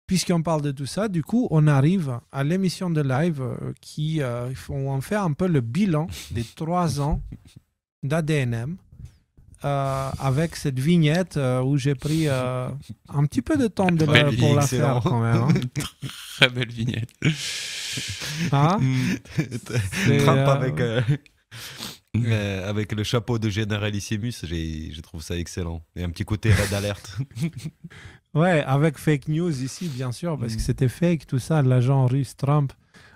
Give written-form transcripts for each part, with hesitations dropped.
puisqu'on parle de tout ça, du coup, on arrive à l'émission de live qui on fait un peu le bilan des 3 ans d'ADNM avec cette vignette où j'ai pris un petit peu de temps pour la faire quand même. Hein. Très belle vignette. Hein Trump avec le chapeau de Generalissimus, je trouve ça excellent. Et un petit côté red alert. Ouais, avec fake news ici, bien sûr, parce que c'était fake, tout ça, l'agent russe Trump,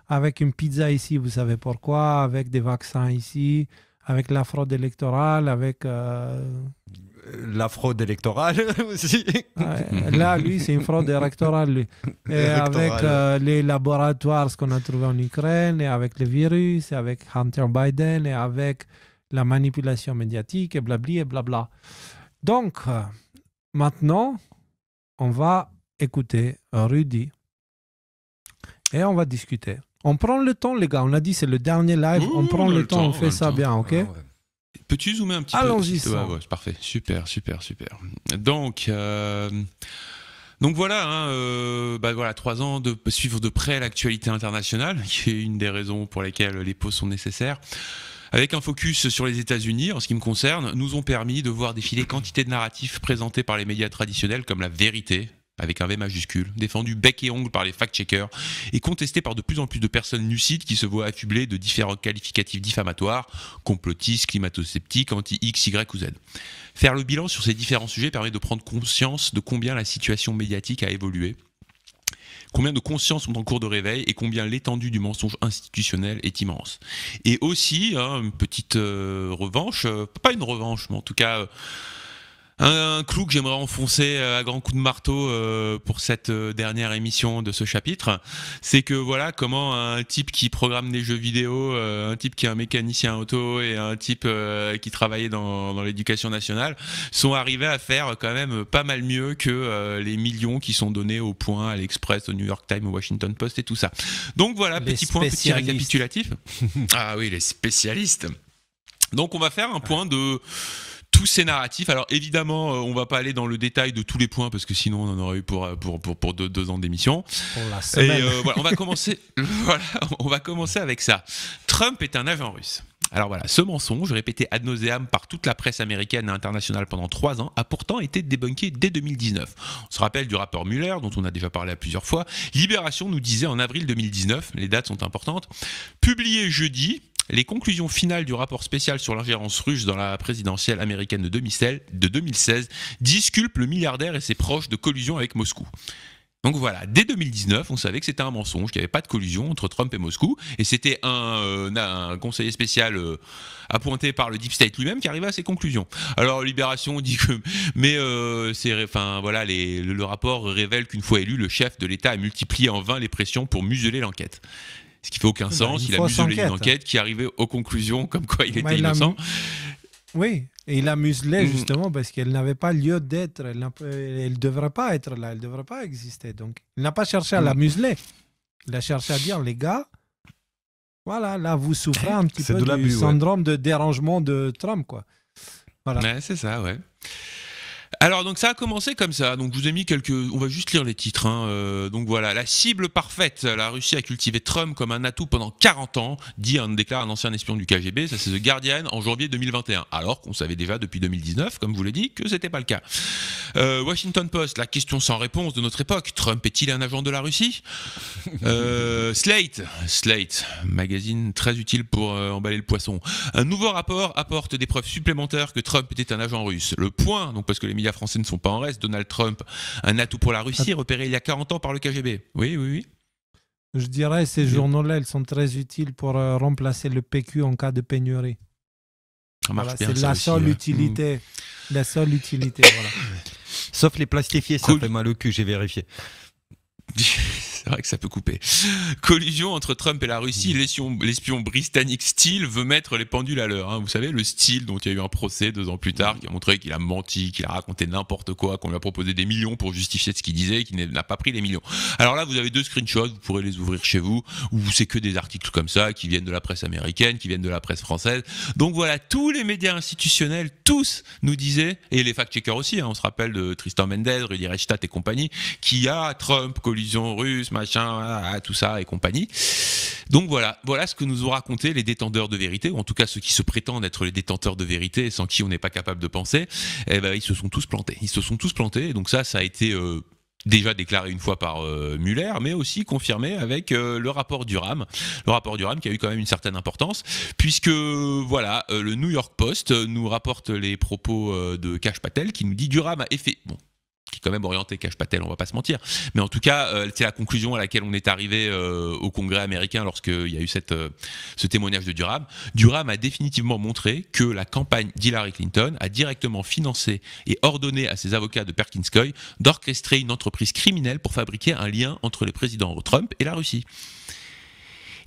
avec une pizza ici, vous savez pourquoi, avec des vaccins ici, avec la fraude électorale, avec... La fraude électorale aussi. Là, lui, c'est une fraude électorale, lui. Et avec les laboratoires, ce qu'on a trouvé en Ukraine, et avec les virus, et avec Hunter Biden, et avec la manipulation médiatique, et blabli, et blabla. Donc, maintenant, on va écouter Rudy, et on va discuter. On prend le temps, les gars. On a dit c'est le dernier live. On prend le temps, on fait ça bien, ok? Peux-tu zoomer un petit peu? Allons-y. Ouais, parfait, super. Donc voilà, voilà, 3 ans de suivre de près l'actualité internationale, qui est une des raisons pour lesquelles les pauses sont nécessaires. Avec un focus sur les États-Unis, en ce qui me concerne, nous ont permis de voir défiler quantité de narratifs présentés par les médias traditionnels comme la vérité, avec un V majuscule, défendu bec et ongle par les fact-checkers et contesté par de plus en plus de personnes lucides qui se voient affublées de différents qualificatifs diffamatoires, complotistes, climato-sceptiques, anti-X, Y ou Z. Faire le bilan sur ces différents sujets permet de prendre conscience de combien la situation médiatique a évolué, combien de consciences sont en cours de réveil et combien l'étendue du mensonge institutionnel est immense. Et aussi, une petite revanche, pas une revanche, mais en tout cas... Un clou que j'aimerais enfoncer à grands coups de marteau pour cette dernière émission de ce chapitre, c'est que voilà comment un type qui programme des jeux vidéo, un type qui est un mécanicien auto et un type qui travaillait dans l'éducation nationale sont arrivés à faire quand même pas mal mieux que les millions qui sont donnés au Point, à l'Express, au New York Times, au Washington Post et tout ça. Donc voilà, petit point, petit récapitulatif. Ah oui, les spécialistes. Donc on va faire un point de... tous ces narratifs. Alors évidemment, on va pas aller dans le détail de tous les points parce que sinon on en aurait eu pour 2 ans d'émission. Pour la semaine. Et voilà, on va commencer avec ça. Trump est un agent russe. Alors voilà, ce mensonge, répété ad nauseam par toute la presse américaine et internationale pendant 3 ans, a pourtant été débunké dès 2019. On se rappelle du rapport Mueller, dont on a déjà parlé à plusieurs fois. Libération nous disait en avril 2019, les dates sont importantes, publié jeudi, les conclusions finales du rapport spécial sur l'ingérence russe dans la présidentielle américaine de 2016 disculpent le milliardaire et ses proches de collusion avec Moscou. Donc voilà, dès 2019, on savait que c'était un mensonge, qu'il n'y avait pas de collusion entre Trump et Moscou, et c'était un conseiller spécial appointé par le Deep State lui-même qui arrivait à ces conclusions. Alors Libération dit que, mais le rapport révèle qu'une fois élu, le chef de l'État a multiplié en vain les pressions pour museler l'enquête. Ce qui fait aucun sens, il a muselé une enquête qui arrivait aux conclusions comme quoi il était innocent. Oui, et il a muselé justement parce qu'elle n'avait pas lieu d'être, elle ne devrait pas être là, elle ne devrait pas exister. Donc, il n'a pas cherché à la museler, il a cherché à dire, les gars, voilà, là vous souffrez un petit peu du syndrome de dérangement de Trump, quoi. Voilà. Ouais, c'est ça, ouais. Alors donc ça a commencé comme ça, donc je vous ai mis on va juste lire les titres, donc voilà, la cible parfaite, la Russie a cultivé Trump comme un atout pendant 40 ans, déclare un ancien espion du KGB, ça c'est The Guardian en janvier 2021, alors qu'on savait déjà depuis 2019, comme je vous l'ai dit, que c'était pas le cas. Washington Post, la question sans réponse de notre époque, Trump est-il un agent de la Russie? Slate, magazine très utile pour emballer le poisson, un nouveau rapport apporte des preuves supplémentaires que Trump était un agent russe. Le Point, donc parce que les médias français ne sont pas en reste, Donald Trump, un atout pour la Russie, repéré il y a 40 ans par le KGB. Oui. Je dirais ces journaux-là, ils sont très utiles pour remplacer le PQ en cas de pénurie. Ça marche bien, c'est ça la aussi, seule ouais. utilité. La seule utilité, voilà. Sauf les plastifiés, ça fait mal au cul, j'ai vérifié. vrai que ça peut couper. Collusion entre Trump et la Russie. L'espion britannique Steele veut mettre les pendules à l'heure. Hein. Vous savez, le Steele dont il y a eu un procès 2 ans plus tard, qui a montré qu'il a menti, qu'il a raconté n'importe quoi, qu'on lui a proposé des millions pour justifier ce qu'il disait et qu'il n'a pas pris les millions. Alors là, vous avez 2 screenshots, vous pourrez les ouvrir chez vous, où c'est que des articles comme ça, qui viennent de la presse américaine, qui viennent de la presse française. Donc voilà, tous les médias institutionnels, tous nous disaient, et les fact-checkers aussi, hein, on se rappelle de Tristan Mendez, Rudy Reichstadt et compagnie, qui a Trump, collusion russe, machin, tout ça et compagnie. Donc voilà ce que nous ont raconté les détenteurs de vérité, ou en tout cas ceux qui se prétendent être les détenteurs de vérité, sans qui on n'est pas capable de penser. Eh ben, ils se sont tous plantés. Et donc ça a été déjà déclaré une fois par Mueller, mais aussi confirmé avec le rapport Durham. Le rapport Durham qui a eu quand même une certaine importance, puisque voilà, le New York Post nous rapporte les propos de Kash Patel, qui nous dit Durham a effet... Bon, qui est quand même orienté Kash Patel, on va pas se mentir. Mais en tout cas, c'est la conclusion à laquelle on est arrivé au Congrès américain lorsqu'il y a eu ce témoignage de Durham. Durham a définitivement montré que la campagne d'Hillary Clinton a directement financé et ordonné à ses avocats de Perkins Coie d'orchestrer une entreprise criminelle pour fabriquer un lien entre le président Trump et la Russie.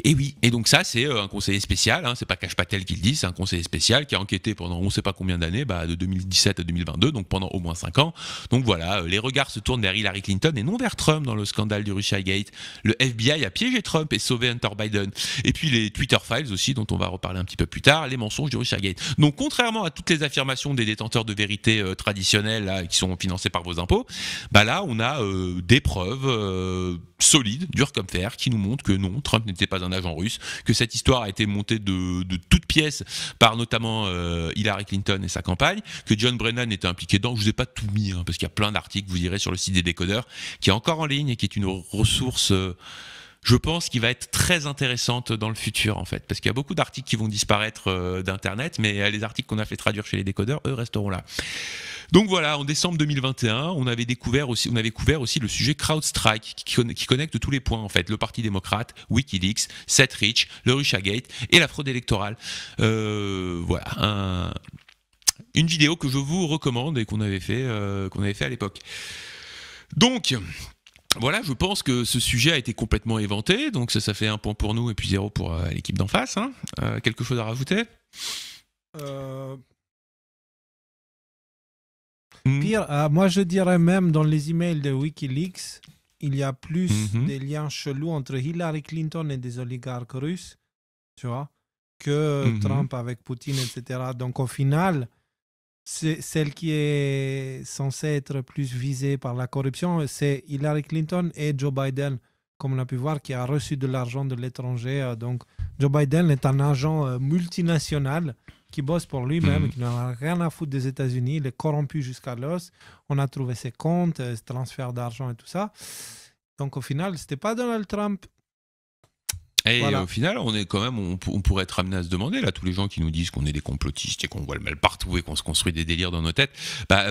Et oui, et donc ça c'est un conseiller spécial, hein, c'est pas Kash Patel qui le dit, c'est un conseiller spécial qui a enquêté pendant on sait pas combien d'années, de 2017 à 2022, donc pendant au moins 5 ans. Donc voilà, les regards se tournent vers Hillary Clinton et non vers Trump dans le scandale du Russiagate. Le FBI a piégé Trump et sauvé Hunter Biden. Et puis les Twitter Files aussi, dont on va reparler un petit peu plus tard, les mensonges du Russiagate. Donc contrairement à toutes les affirmations des détenteurs de vérité traditionnels là, qui sont financés par vos impôts, là on a des preuves solides, dures comme fer, qui nous montrent que non, Trump n'était pas un agent russe, que cette histoire a été montée de toutes pièces par notamment Hillary Clinton et sa campagne, que John Brennan était impliqué dedans. Je vous ai pas tout mis, parce qu'il y a plein d'articles, vous irez sur le site des décodeurs, qui est encore en ligne et qui est une ressource... je pense qu'il va être très intéressante dans le futur en fait, parce qu'il y a beaucoup d'articles qui vont disparaître d'internet, mais les articles qu'on a fait traduire chez les décodeurs, eux, resteront là. Donc voilà, en décembre 2021, on avait couvert aussi le sujet CrowdStrike, qui connecte tous les points en fait, le Parti démocrate, WikiLeaks, Seth Rich, le Russiagate et la fraude électorale. Voilà, une vidéo que je vous recommande et qu'on avait fait à l'époque. Donc voilà, je pense que ce sujet a été complètement éventé, donc ça fait 1 point pour nous et puis 0 pour l'équipe d'en face. Hein. Quelque chose à rajouter ? Pire, moi je dirais même dans les emails de WikiLeaks, il y a plus des liens chelous entre Hillary Clinton et des oligarques russes, tu vois, que Trump avec Poutine, etc. Donc au final, c'est celle qui est censée être plus visée par la corruption, c'est Hillary Clinton et Joe Biden, comme on a pu voir, qui a reçu de l'argent de l'étranger. Donc Joe Biden est un agent multinational qui bosse pour lui-même, qui n'a rien à foutre des États-Unis, il est corrompu jusqu'à l'os. On a trouvé ses comptes, ses transferts d'argent et tout ça. Donc au final, c'était pas Donald Trump. Et voilà. Au final, on est quand même, on pourrait être amené à se demander, là, tous les gens qui nous disent qu'on est des complotistes et qu'on voit le mal partout et qu'on se construit des délires dans nos têtes,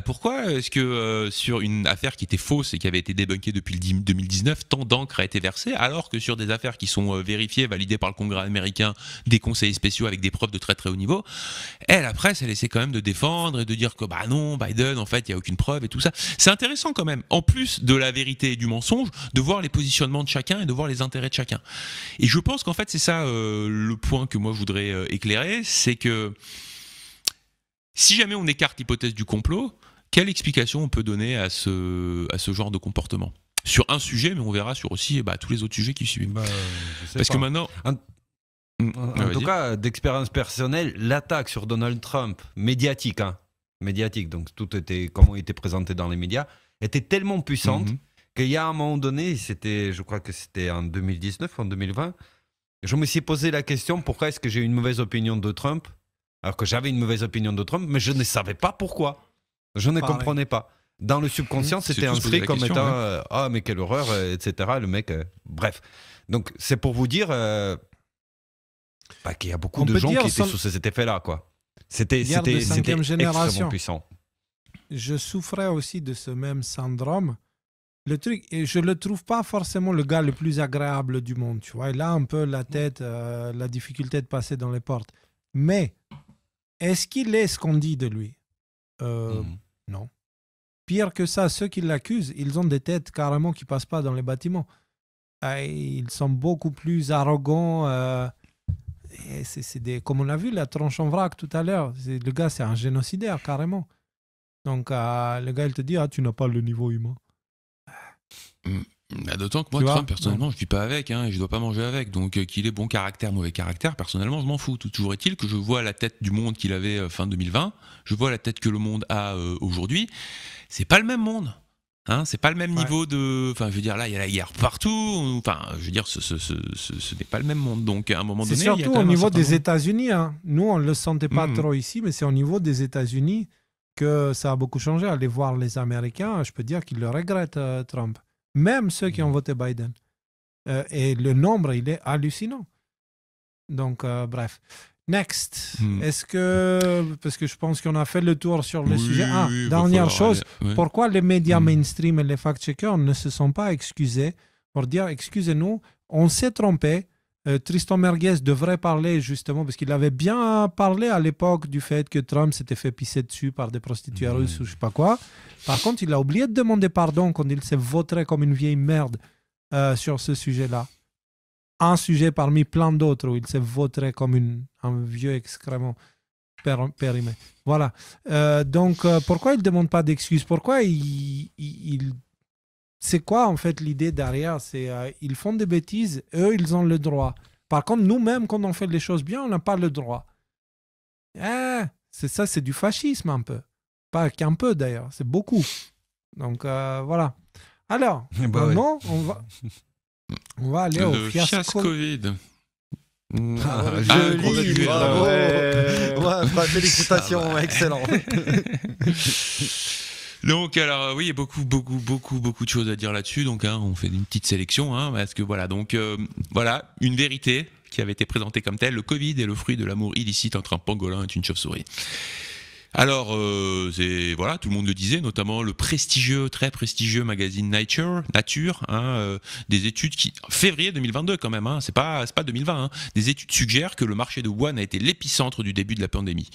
pourquoi est-ce que sur une affaire qui était fausse et qui avait été débunkée depuis 2019, tant d'encre a été versée, alors que sur des affaires qui sont vérifiées, validées par le Congrès américain, des conseillers spéciaux avec des preuves de très très haut niveau, la presse, elle essaie quand même de défendre et de dire que non, Biden, en fait, il n'y a aucune preuve et tout ça. C'est intéressant quand même, en plus de la vérité et du mensonge, de voir les positionnements de chacun et de voir les intérêts de chacun. Et je pense qu'en fait, c'est ça le point que moi je voudrais éclairer, c'est que si jamais on écarte l'hypothèse du complot, quelle explication on peut donner à ce genre de comportement ? Sur un sujet, mais on verra sur aussi tous les autres sujets qui suivent. Parce que maintenant... En tout cas, d'expérience personnelle, l'attaque sur Donald Trump, médiatique, donc tout était, comment il était présenté dans les médias, était tellement puissante qu'il y a un moment donné, je crois que c'était en 2019, en 2020, je me suis posé la question, pourquoi est-ce que j'ai une mauvaise opinion de Trump, alors que j'avais une mauvaise opinion de Trump, mais je ne savais pas pourquoi. Je ne comprenais pas. Dans le subconscient, c'était inscrit comme étant ah, mais quelle horreur, etc. Le mec, bref. Donc, c'est pour vous dire qu'il y a beaucoup de gens qui étaient sous cet effet-là, quoi. C'était extrêmement puissant. Je souffrais aussi de ce même syndrome. Le truc, et je le trouve pas forcément le gars le plus agréable du monde, tu vois. Il a un peu la tête, la difficulté de passer dans les portes. Mais, est-ce qu'il est ce qu'on dit de lui ? Non. Pire que ça, ceux qui l'accusent, ils ont des têtes carrément qui passent pas dans les bâtiments. ils sont beaucoup plus arrogants. Et comme on a vu, la tronche en vrac tout à l'heure. Le gars, c'est un génocidaire, carrément. Donc, le gars, il te dit, tu n'as pas le niveau humain. D'autant que moi, Trump, personnellement, je ne vis pas avec, et je ne dois pas manger avec. Donc, qu'il ait bon caractère, mauvais caractère, personnellement, je m'en fous. Toujours est-il que je vois la tête du monde qu'il avait fin 2020, je vois la tête que le monde a aujourd'hui. C'est pas le même monde. C'est pas le même niveau de. Enfin, je veux dire, là, il y a la guerre partout. Enfin, je veux dire, ce n'est pas le même monde. Donc, à un moment donné. C'est surtout au niveau des États-Unis. Nous, on ne le sentait pas trop ici, mais c'est au niveau des États-Unis que ça a beaucoup changé. Aller voir les Américains, je peux dire qu'ils le regrettent, Trump. Même ceux qui ont voté Biden. Et le nombre, il est hallucinant. Donc, bref. Next. Est-ce que... Parce que je pense qu'on a fait le tour sur le sujet. Dernière chose. Pourquoi les médias mainstream et les fact-checkers ne se sont pas excusés pour dire, excusez-nous, on s'est trompé. Tristan Merguez devrait parler justement, parce qu'il avait bien parlé à l'époque du fait que Trump s'était fait pisser dessus par des prostituées russes ou je sais pas quoi. Par contre, il a oublié de demander pardon quand il s'est vautré comme une vieille merde sur ce sujet-là. Un sujet parmi plein d'autres où il s'est vautré comme un vieux excrément périmé. Voilà. Donc, pourquoi il ne demande pas d'excuses? Pourquoi c'est quoi en fait l'idée derrière? C'est ils font des bêtises, eux ils ont le droit. Par contre, nous-mêmes, quand on fait les choses bien, on n'a pas le droit. C'est ça, c'est du fascisme un peu. Pas qu'un peu d'ailleurs, c'est beaucoup. Donc voilà. Alors, maintenant, on va aller au fiasco Covid. Joli, bravo. Félicitations, excellent. Donc, alors, oui, il y a beaucoup de choses à dire là-dessus. Donc, on fait une petite sélection. Parce que voilà, donc, voilà, une vérité qui avait été présentée comme telle. Le Covid est le fruit de l'amour illicite entre un pangolin et une chauve-souris. Alors, voilà, tout le monde le disait, notamment le très prestigieux magazine Nature, des études qui, février 2022 quand même, c'est pas 2020, des études suggèrent que le marché de Wuhan a été l'épicentre du début de la pandémie.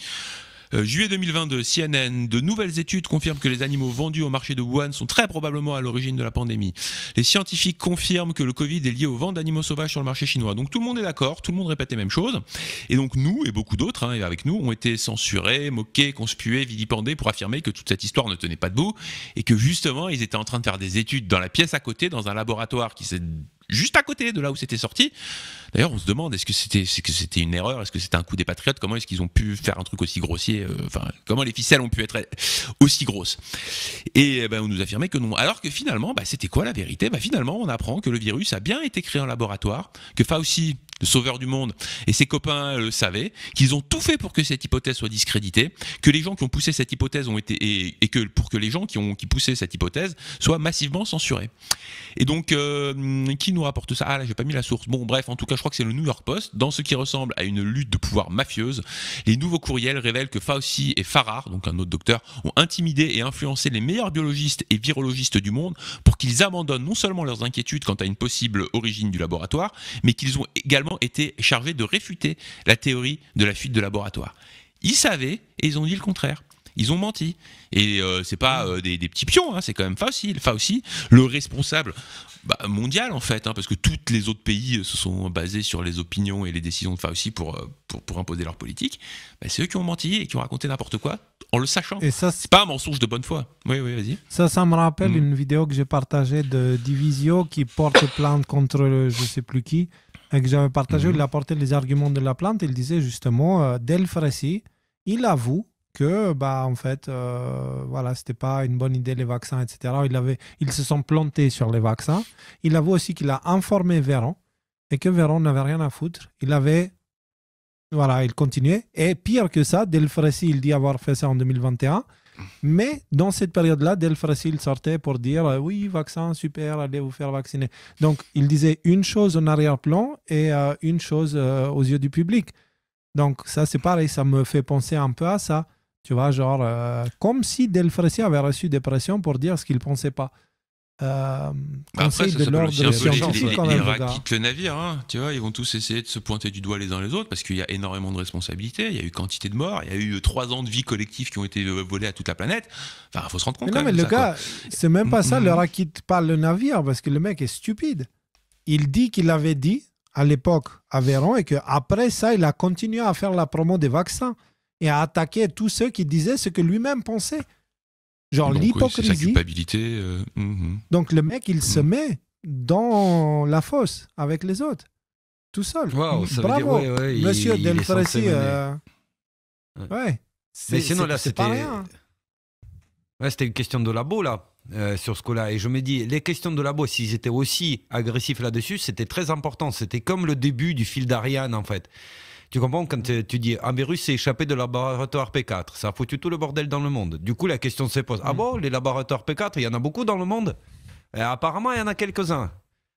Juillet 2022, CNN, de nouvelles études confirment que les animaux vendus au marché de Wuhan sont très probablement à l'origine de la pandémie. Les scientifiques confirment que le Covid est lié aux ventes d'animaux sauvages sur le marché chinois. Donc tout le monde est d'accord, tout le monde répète les mêmes choses. Et donc nous, et beaucoup d'autres, et avec nous, ont été censurés, moqués, conspués, vilipendés pour affirmer que toute cette histoire ne tenait pas debout et que justement, ils étaient en train de faire des études dans la pièce à côté, dans un laboratoire qui s'est juste à côté de là où c'était sorti. D'ailleurs, on se demande, est-ce que c'était une erreur? Est-ce que c'était un coup des patriotes? Comment est-ce qu'ils ont pu faire un truc aussi grossier? Comment les ficelles ont pu être aussi grosses? Et on nous affirmait que non. Alors que finalement, c'était quoi la vérité? Finalement, on apprend que le virus a bien été créé en laboratoire, que Fauci, le sauveur du monde, et ses copains le savaient, qu'ils ont tout fait pour que cette hypothèse soit discréditée, que les gens qui ont poussé cette hypothèse ont été et que pour que les gens qui poussaient cette hypothèse soient massivement censurés. Et donc, qui nous rapporte ça? Là, j'ai pas mis la source. Bon, bref, en tout cas, je crois que c'est le New York Post. Dans ce qui ressemble à une lutte de pouvoir mafieuse, les nouveaux courriels révèlent que Fauci et Farrar, donc un autre docteur, ont intimidé et influencé les meilleurs biologistes et virologistes du monde pour qu'ils abandonnent non seulement leurs inquiétudes quant à une possible origine du laboratoire, mais qu'ils ont également été chargés de réfuter la théorie de la fuite de laboratoire. Ils savaient et ils ont dit le contraire. Ils ont menti. Et c'est pas des petits pions, c'est quand même Fauci, le responsable mondial en fait, parce que tous les autres pays se sont basés sur les opinions et les décisions de Fauci pour imposer leur politique. C'est eux qui ont menti et qui ont raconté n'importe quoi en le sachant. Et ça, c'est pas un mensonge de bonne foi. Oui, vas-y. Ça me rappelle une vidéo que j'ai partagée de Divisio qui porte plainte contre je sais plus qui, et que j'avais partagé. Il a porté les arguments de la plainte. Il disait justement, Delfrécy, il avoue que en fait voilà, c'était pas une bonne idée les vaccins, etc. Ils se sont plantés sur les vaccins. Il avoue aussi qu'il a informé Véran et que Véran n'avait rien à foutre. Il continuait. Et pire que ça, Delfrécy, il dit avoir fait ça en 2021. Mais dans cette période-là, Delfrécy, il sortait pour dire oui, vaccin, super, allez vous faire vacciner. Donc il disait une chose en arrière-plan et une chose aux yeux du public. Donc ça, c'est pareil, ça me fait penser un peu à ça. Tu vois, genre, comme si Delfrécy avait reçu des pressions pour dire ce qu'il ne pensait pas. Après, ça s'appelle aussi un peu les rats quittent le navire. Tu vois, ils vont tous essayer de se pointer du doigt les uns les autres parce qu'il y a énormément de responsabilités. Il y a eu quantité de morts. Il y a eu 3 ans de vie collective qui ont été volés à toute la planète. Enfin, il faut se rendre compte. Mais non, mais le gars, c'est même pas ça. Le rat quitte pas le navire parce que le mec est stupide. il dit qu'il avait dit à l'époque à Véron et qu'après ça, il a continué à faire la promo des vaccins et à attaquer tous ceux qui disaient ce que lui-même pensait. Genre l'hypocrisie. Oui, c'est sa culpabilité. Donc le mec, il se met dans la fosse avec les autres, tout seul. Wow, ça Bravo, veut dire, ouais, Monsieur Delfrécy. Mais sinon, là, c'est pas rien. Ouais, c'était une question de labo, là, sur ce coup-là. Et je me dis, les questions de labo, s'ils étaient aussi agressifs là-dessus, c'était très important. C'était comme le début du fil d'Ariane, en fait. Tu comprends, quand tu dis un virus s'est échappé de laboratoire P4, ça a foutu tout le bordel dans le monde. Du coup, la question se pose, ah bon, les laboratoires P4, il y en a beaucoup dans le monde? Et apparemment, il y en a quelques-uns.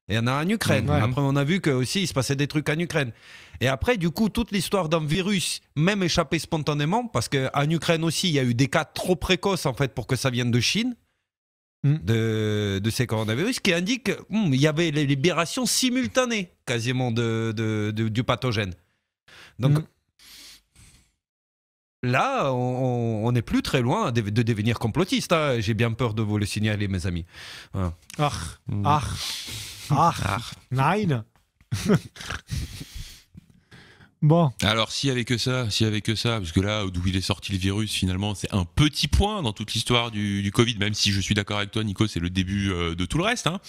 Il y en a en Ukraine. Ouais. Après, on a vu qu'aussi, il se passait des trucs en Ukraine. Et après, du coup, toute l'histoire d'un virus, même échappé spontanément, parce qu'en Ukraine aussi, il y a eu des cas trop précoces, en fait, pour que ça vienne de Chine, de ces coronavirus, qui indiquent qu'il y avait les libérations simultanées, quasiment, du pathogène. Donc, là, on n'est plus très loin de devenir complotiste. Hein. J'ai bien peur de vous le signaler, mes amis. Voilà. Nein. Bon. Alors, s'il y avait que ça, parce que là, d'où il est sorti le virus, finalement, c'est un petit point dans toute l'histoire du Covid, même si je suis d'accord avec toi, Nico, c'est le début de tout le reste. Hein.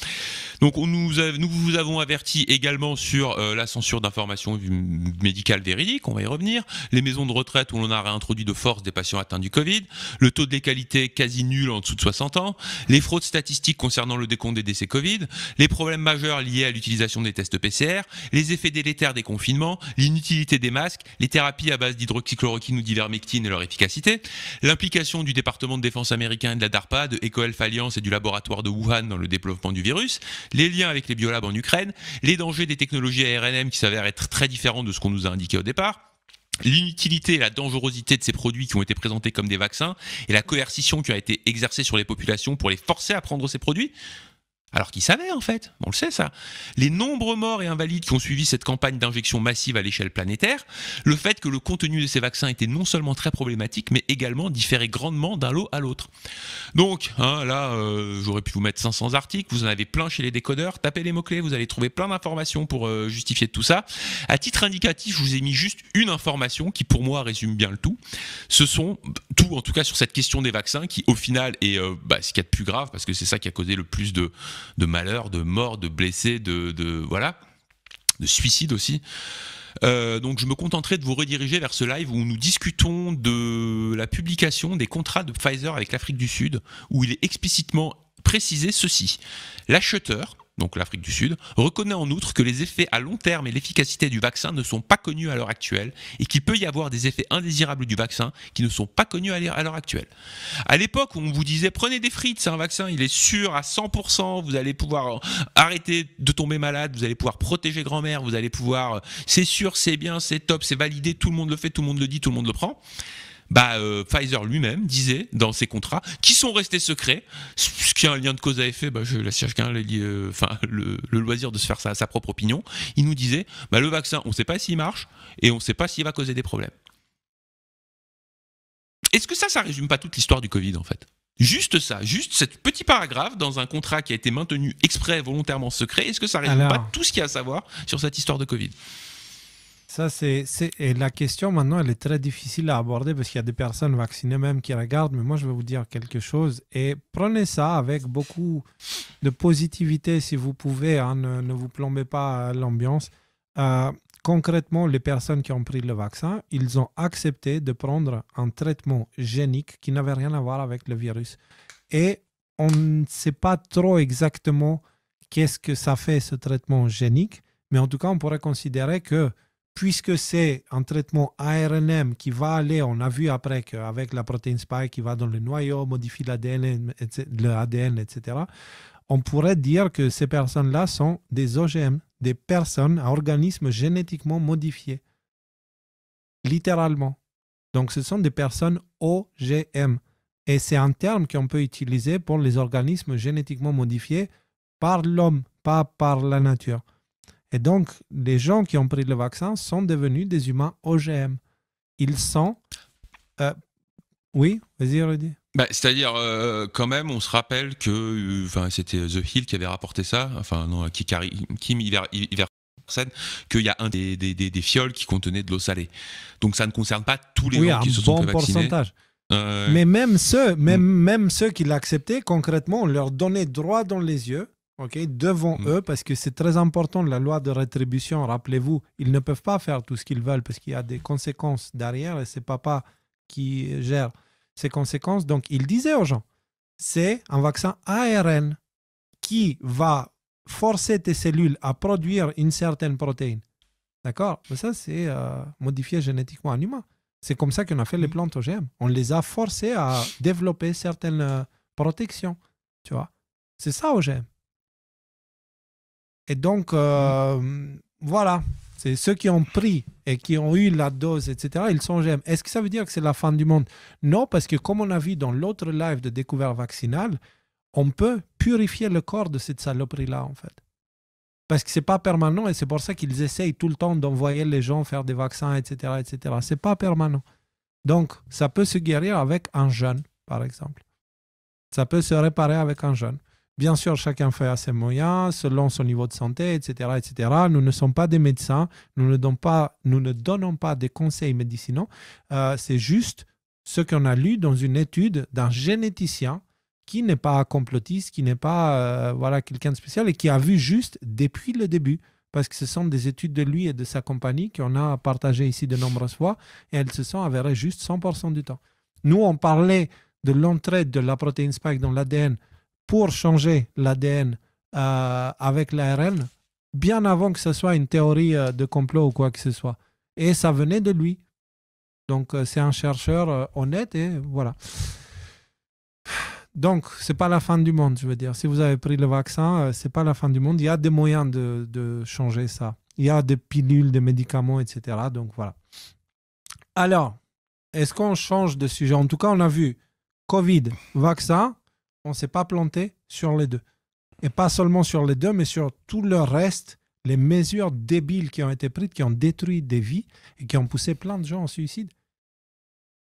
Donc, nous vous avons averti également sur la censure d'informations médicales véridiques, on va y revenir, les maisons de retraite où l'on a réintroduit de force des patients atteints du Covid, le taux de létalité quasi nul en dessous de 60 ans, les fraudes statistiques concernant le décompte des décès Covid, les problèmes majeurs liés à l'utilisation des tests PCR, les effets délétères des confinements, l'inutilité des masques, les thérapies à base d'hydroxychloroquine ou d'ivermectine et leur efficacité, l'implication du département de défense américain et de la DARPA, de EcoHealth Alliance et du laboratoire de Wuhan dans le développement du virus, les liens avec les biolabs en Ukraine, les dangers des technologies ARNM qui s'avèrent être très différents de ce qu'on nous a indiqué au départ, l'inutilité et la dangerosité de ces produits qui ont été présentés comme des vaccins et la coercition qui a été exercée sur les populations pour les forcer à prendre ces produits. Alors qu'ils savaient en fait, on le sait ça. Les nombreux morts et invalides qui ont suivi cette campagne d'injection massive à l'échelle planétaire, le fait que le contenu de ces vaccins était non seulement très problématique, mais également différait grandement d'un lot à l'autre. Donc, là, j'aurais pu vous mettre 500 articles, vous en avez plein chez les décodeurs, tapez les mots-clés, vous allez trouver plein d'informations pour justifier tout ça. À titre indicatif, je vous ai mis juste une information qui pour moi résume bien le tout. Ce sont tout, en tout cas sur cette question des vaccins, qui au final est ce qu'il y a de plus grave, parce que c'est ça qui a causé le plus de malheurs, de morts, de blessés, de suicides aussi. Donc je me contenterai de vous rediriger vers ce live où nous discutons de la publication des contrats de Pfizer avec l'Afrique du Sud, où il est explicitement précisé ceci. L'acheteur, donc l'Afrique du Sud, reconnaît en outre que les effets à long terme et l'efficacité du vaccin ne sont pas connus à l'heure actuelle et qu'il peut y avoir des effets indésirables du vaccin qui ne sont pas connus à l'heure actuelle. À l'époque où on vous disait prenez des frites, c'est un vaccin, il est sûr à 100%, vous allez pouvoir arrêter de tomber malade, vous allez pouvoir protéger grand-mère, vous allez pouvoir, c'est sûr, c'est bien, c'est top, c'est validé, tout le monde le fait, tout le monde le dit, tout le monde le prend. Pfizer lui-même disait dans ses contrats qui sont restés secrets, ce qui a un lien de cause à effet, je laisse chacun le loisir de se faire sa propre opinion. Il nous disait le vaccin, on ne sait pas s'il marche et on ne sait pas s'il va causer des problèmes. Est-ce que ça résume pas toute l'histoire du Covid en fait ? Juste ça, juste ce petit paragraphe dans un contrat qui a été maintenu exprès, volontairement secret, est-ce que ça résume pas tout ce qu'il y a à savoir sur cette histoire de Covid ? Ça, et la question maintenant, elle est très difficile à aborder parce qu'il y a des personnes vaccinées même qui regardent, mais moi je vais vous dire quelque chose et prenez ça avec beaucoup de positivité si vous pouvez, hein, ne vous plombez pas l'ambiance. Concrètement, les personnes qui ont pris le vaccin, ils ont accepté de prendre un traitement génique qui n'avait rien à voir avec le virus. Et on ne sait pas trop exactement qu'est-ce que ça fait ce traitement génique, mais en tout cas, on pourrait considérer que puisque c'est un traitement ARNM qui va aller, on a vu après qu'avec la protéine spike qui va dans le noyau, modifie l'ADN, etc., on pourrait dire que ces personnes-là sont des OGM, des personnes à organismes génétiquement modifiés. Littéralement. Donc ce sont des personnes OGM. Et c'est un terme qu'on peut utiliser pour les organismes génétiquement modifiés par l'homme, pas par la nature. Et donc, les gens qui ont pris le vaccin sont devenus des humains OGM. Ils sont... Oui, vas-y, Rudy. C'est-à-dire, quand même, on se rappelle que, c'était The Hill qui avait rapporté ça, Kim Iversen, qu'il y a un des fioles qui contenait de l'eau salée. Donc ça ne concerne pas tous les gens qui se sont fait vacciner. Pourcentage. Mais même ceux qui l'acceptaient, concrètement, on leur donnait droit dans les yeux, devant eux, parce que c'est très important, la loi de rétribution, rappelez-vous, ils ne peuvent pas faire tout ce qu'ils veulent parce qu'il y a des conséquences derrière et c'est papa qui gère ces conséquences. Donc, il disait aux gens, c'est un vaccin ARN qui va forcer tes cellules à produire une certaine protéine. D'accord? Mais ça, c'est modifié génétiquement un humain. C'est comme ça qu'on a fait les plantes OGM. On les a forcés à développer certaines protections. Tu vois? C'est ça OGM. Et donc, voilà. C'est ceux qui ont pris et qui ont eu la dose, etc., ils sont OGM. Est-ce que ça veut dire que c'est la fin du monde? Non, parce que comme on a vu dans l'autre live de découverte vaccinale, on peut purifier le corps de cette saloperie-là, en fait. Parce que ce n'est pas permanent et c'est pour ça qu'ils essayent tout le temps d'envoyer les gens faire des vaccins, etc., etc. Ce n'est pas permanent. Donc, ça peut se guérir avec un jeûne, par exemple. Ça peut se réparer avec un jeûne. Bien sûr, chacun fait à ses moyens, selon son niveau de santé, etc., etc. Nous ne sommes pas des médecins, nous ne donnons pas des conseils médicinaux. C'est juste ce qu'on a lu dans une étude d'un généticien qui n'est pas complotiste, qui n'est pas quelqu'un de spécial et qui a vu juste depuis le début. Parce que ce sont des études de lui et de sa compagnie qu'on a partagées ici de nombreuses fois et elles se sont avérées juste 100% du temps. Nous, on parlait de l'entrée de la protéine spike dans l'ADN pour changer l'ADN avec l'ARN, bien avant que ce soit une théorie de complot ou quoi que ce soit. Et ça venait de lui. Donc, c'est un chercheur honnête et voilà. Donc, ce n'est pas la fin du monde, je veux dire. Si vous avez pris le vaccin, ce n'est pas la fin du monde. Il y a des moyens de changer ça. Il y a des pilules, des médicaments, etc. Donc, voilà. Alors, est-ce qu'on change de sujet? En tout cas, on a vu Covid, vaccin. On ne s'est pas planté sur les deux. Et pas seulement sur les deux, mais sur tout le reste, les mesures débiles qui ont été prises, qui ont détruit des vies et qui ont poussé plein de gens au suicide.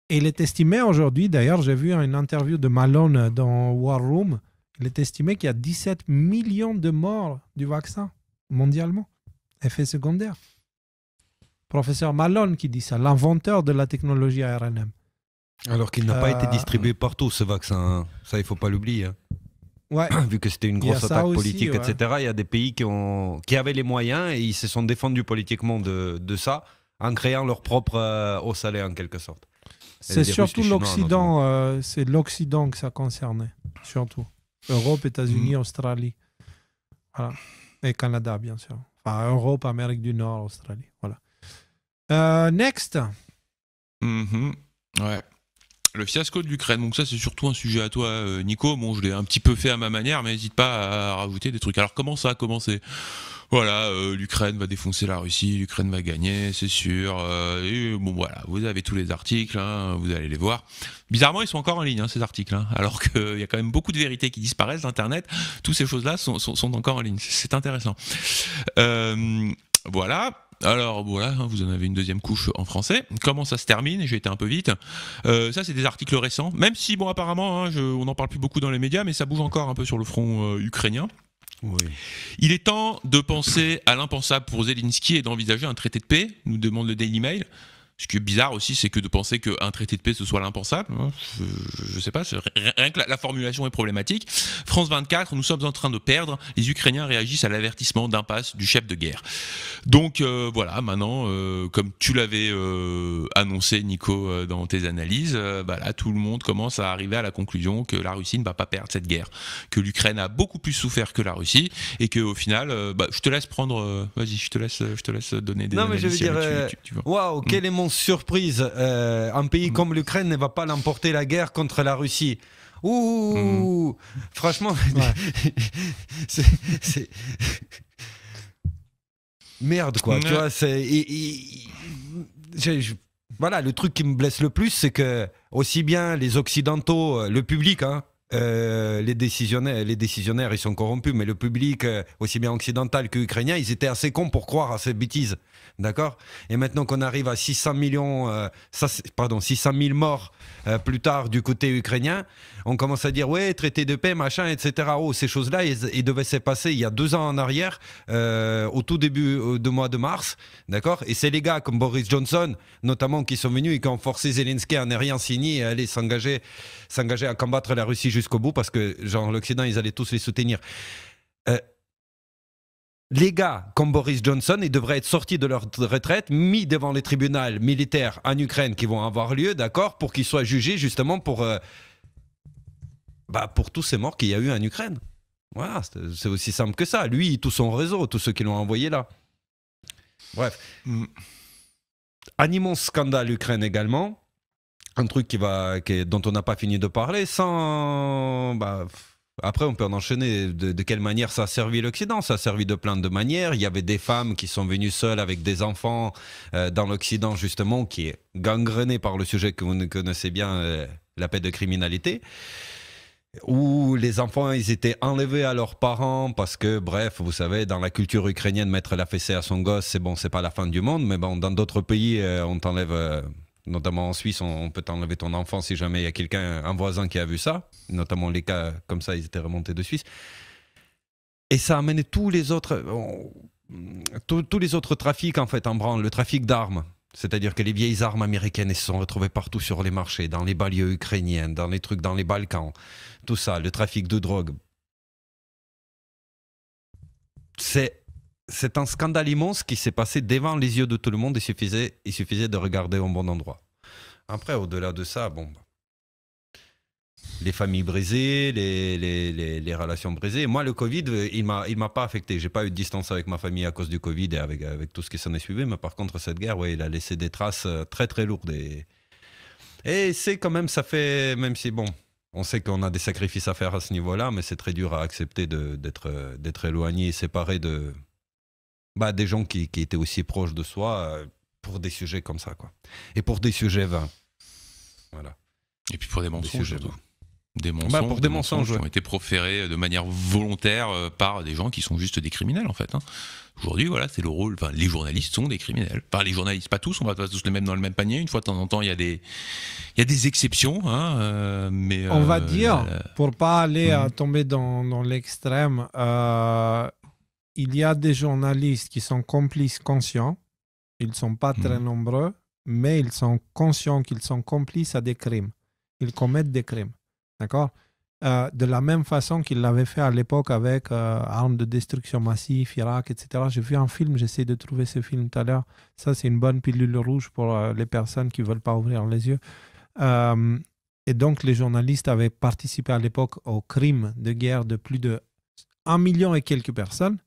Et il est estimé aujourd'hui, d'ailleurs, j'ai vu une interview de Malone dans War Room, il est estimé qu'il y a 17 millions de morts du vaccin mondialement. Effet secondaire. Professeur Malone qui dit ça, l'inventeur de la technologie ARNM. Alors qu'il n'a pas été distribué partout, ce vaccin. Ça, il ne faut pas l'oublier. Hein. Ouais. Vu que c'était une grosse attaque politique, aussi, etc., il y a des pays qui avaient les moyens et ils se sont défendus politiquement de ça en créant leur propre eau salée, en quelque sorte. C'est surtout l'Occident, c'est l'Occident que ça concernait, surtout. Europe, États-Unis, Australie. Voilà. Et Canada, bien sûr. Enfin, Europe, Amérique du Nord, Australie. Voilà. Next. Ouais. Le fiasco de l'Ukraine, donc ça c'est surtout un sujet à toi Nico, bon je l'ai un petit peu fait à ma manière mais n'hésite pas à rajouter des trucs. Alors comment ça a commencé? Voilà, l'Ukraine va défoncer la Russie, l'Ukraine va gagner, c'est sûr. Et bon voilà, vous avez tous les articles, hein, vous allez les voir. Bizarrement ils sont encore en ligne ces articles, hein, alors qu'il y a quand même beaucoup de vérités qui disparaissent d'Internet, toutes ces choses-là sont encore en ligne, c'est intéressant. Voilà. Alors voilà, vous en avez une deuxième couche en français. Comment ça se termine? J'ai été un peu vite. Ça, c'est des articles récents. Même si, bon, apparemment, on n'en parle plus beaucoup dans les médias, mais ça bouge encore un peu sur le front ukrainien. Oui. Il est temps de penser à l'impensable pour Zelensky et d'envisager un traité de paix, nous demande le Daily Mail. Ce qui est bizarre aussi, c'est que de penser qu'un traité de paix, ce soit l'impensable. Je sais pas, rien que la formulation est problématique. France 24, nous sommes en train de perdre. Les Ukrainiens réagissent à l'avertissement d'impasse du chef de guerre. Donc voilà, maintenant, comme tu l'avais annoncé, Nico, dans tes analyses, là, tout le monde commence à arriver à la conclusion que la Russie ne va pas perdre cette guerre, que l'Ukraine a beaucoup plus souffert que la Russie, et qu'au final, je te laisse prendre... vas-y, je te laisse donner des analyses. Non, mais je veux dire, waouh, quel élément surprise, un pays comme l'Ukraine ne va pas l'emporter la guerre contre la Russie. Ouh, franchement, c'est merde quoi. Tu vois, voilà, le truc qui me blesse le plus, c'est que aussi bien les Occidentaux, le public, hein, les décisionnaires, ils sont corrompus, mais le public, aussi bien occidental qu'ukrainien, ils étaient assez cons pour croire à ces bêtises. D'accord? Et maintenant qu'on arrive à 600 000 morts plus tard du côté ukrainien, on commence à dire, ouais, traité de paix, machin, etc. Oh, ces choses-là, ils devaient se passer il y a 2 ans en arrière, au tout début du mois de mars. D'accord? Et c'est les gars comme Boris Johnson, notamment, qui sont venus et qui ont forcé Zelensky à ne rien signer et à aller s'engager à combattre la Russie jusqu'au bout, parce que, genre, l'Occident, ils allaient tous les soutenir. Les gars comme Boris Johnson, ils devraient être sortis de leur retraite, mis devant les tribunaux militaires en Ukraine qui vont avoir lieu, d'accord, pour qu'ils soient jugés justement pour tous ces morts qu'il y a eu en Ukraine. Voilà, c'est aussi simple que ça. Lui, tout son réseau, tous ceux qui l'ont envoyé là. Bref. Un immense scandale Ukraine également. Un truc dont on n'a pas fini de parler, sans... Après, on peut en enchaîner. De quelle manière ça a servi l'Occident? Ça a servi de plein de manières. Il y avait des femmes qui sont venues seules avec des enfants dans l'Occident, justement, qui est gangréné par le sujet que vous connaissez bien, la pédocriminalité, où les enfants, ils étaient enlevés à leurs parents parce que, bref, vous savez, dans la culture ukrainienne, mettre la fessée à son gosse, c'est bon, c'est pas la fin du monde, mais bon, dans d'autres pays, on t'enlève... Notamment en Suisse, on peut t'enlever ton enfant si jamais il y a quelqu'un, un voisin qui a vu ça. Notamment les cas comme ça, ils étaient remontés de Suisse. Et ça a amené tous les autres trafics en fait en branle. Le trafic d'armes. C'est-à-dire que les vieilles armes américaines, elles se sont retrouvées partout sur les marchés, dans les banlieues ukrainiennes, dans les trucs dans les Balkans. Tout ça, le trafic de drogue. C'est un scandale immense qui s'est passé devant les yeux de tout le monde. Il suffisait de regarder au bon endroit. Après, au-delà de ça, les familles brisées, les relations brisées. Moi, le Covid, il m'a pas affecté. J'ai pas eu de distance avec ma famille à cause du Covid et avec tout ce qui s'en est suivi. Mais par contre, cette guerre, il a laissé des traces très très lourdes. Et c'est quand même, ça fait, même si on sait qu'on a des sacrifices à faire à ce niveau-là, mais c'est très dur à accepter d'être éloigné et séparé des gens qui étaient aussi proches de soi pour des sujets comme ça, quoi. Et pour des sujets vains. Voilà. Et puis pour des mensonges. Des mensonges qui ont été proférés de manière volontaire par des gens qui sont juste des criminels, en fait. Aujourd'hui, voilà, c'est le rôle. Enfin, les journalistes sont des criminels. Enfin, les journalistes, pas tous, on va pas tous les mettre dans le même panier. Une fois de temps en temps, il y a des exceptions. Mais, on va dire, pour pas aller tomber dans l'extrême, il y a des journalistes qui sont complices conscients. Ils ne sont pas très nombreux, mais ils sont conscients qu'ils sont complices à des crimes. Ils commettent des crimes. D'accord? De la même façon qu'ils l'avaient fait à l'époque avec armes de destruction massive, Irak, etc. J'ai vu un film, j'essaie de trouver ce film tout à l'heure. Ça, c'est une bonne pilule rouge pour les personnes qui ne veulent pas ouvrir les yeux. Et donc, les journalistes avaient participé à l'époque aux crimes de guerre de plus de 1 million et quelques personnes.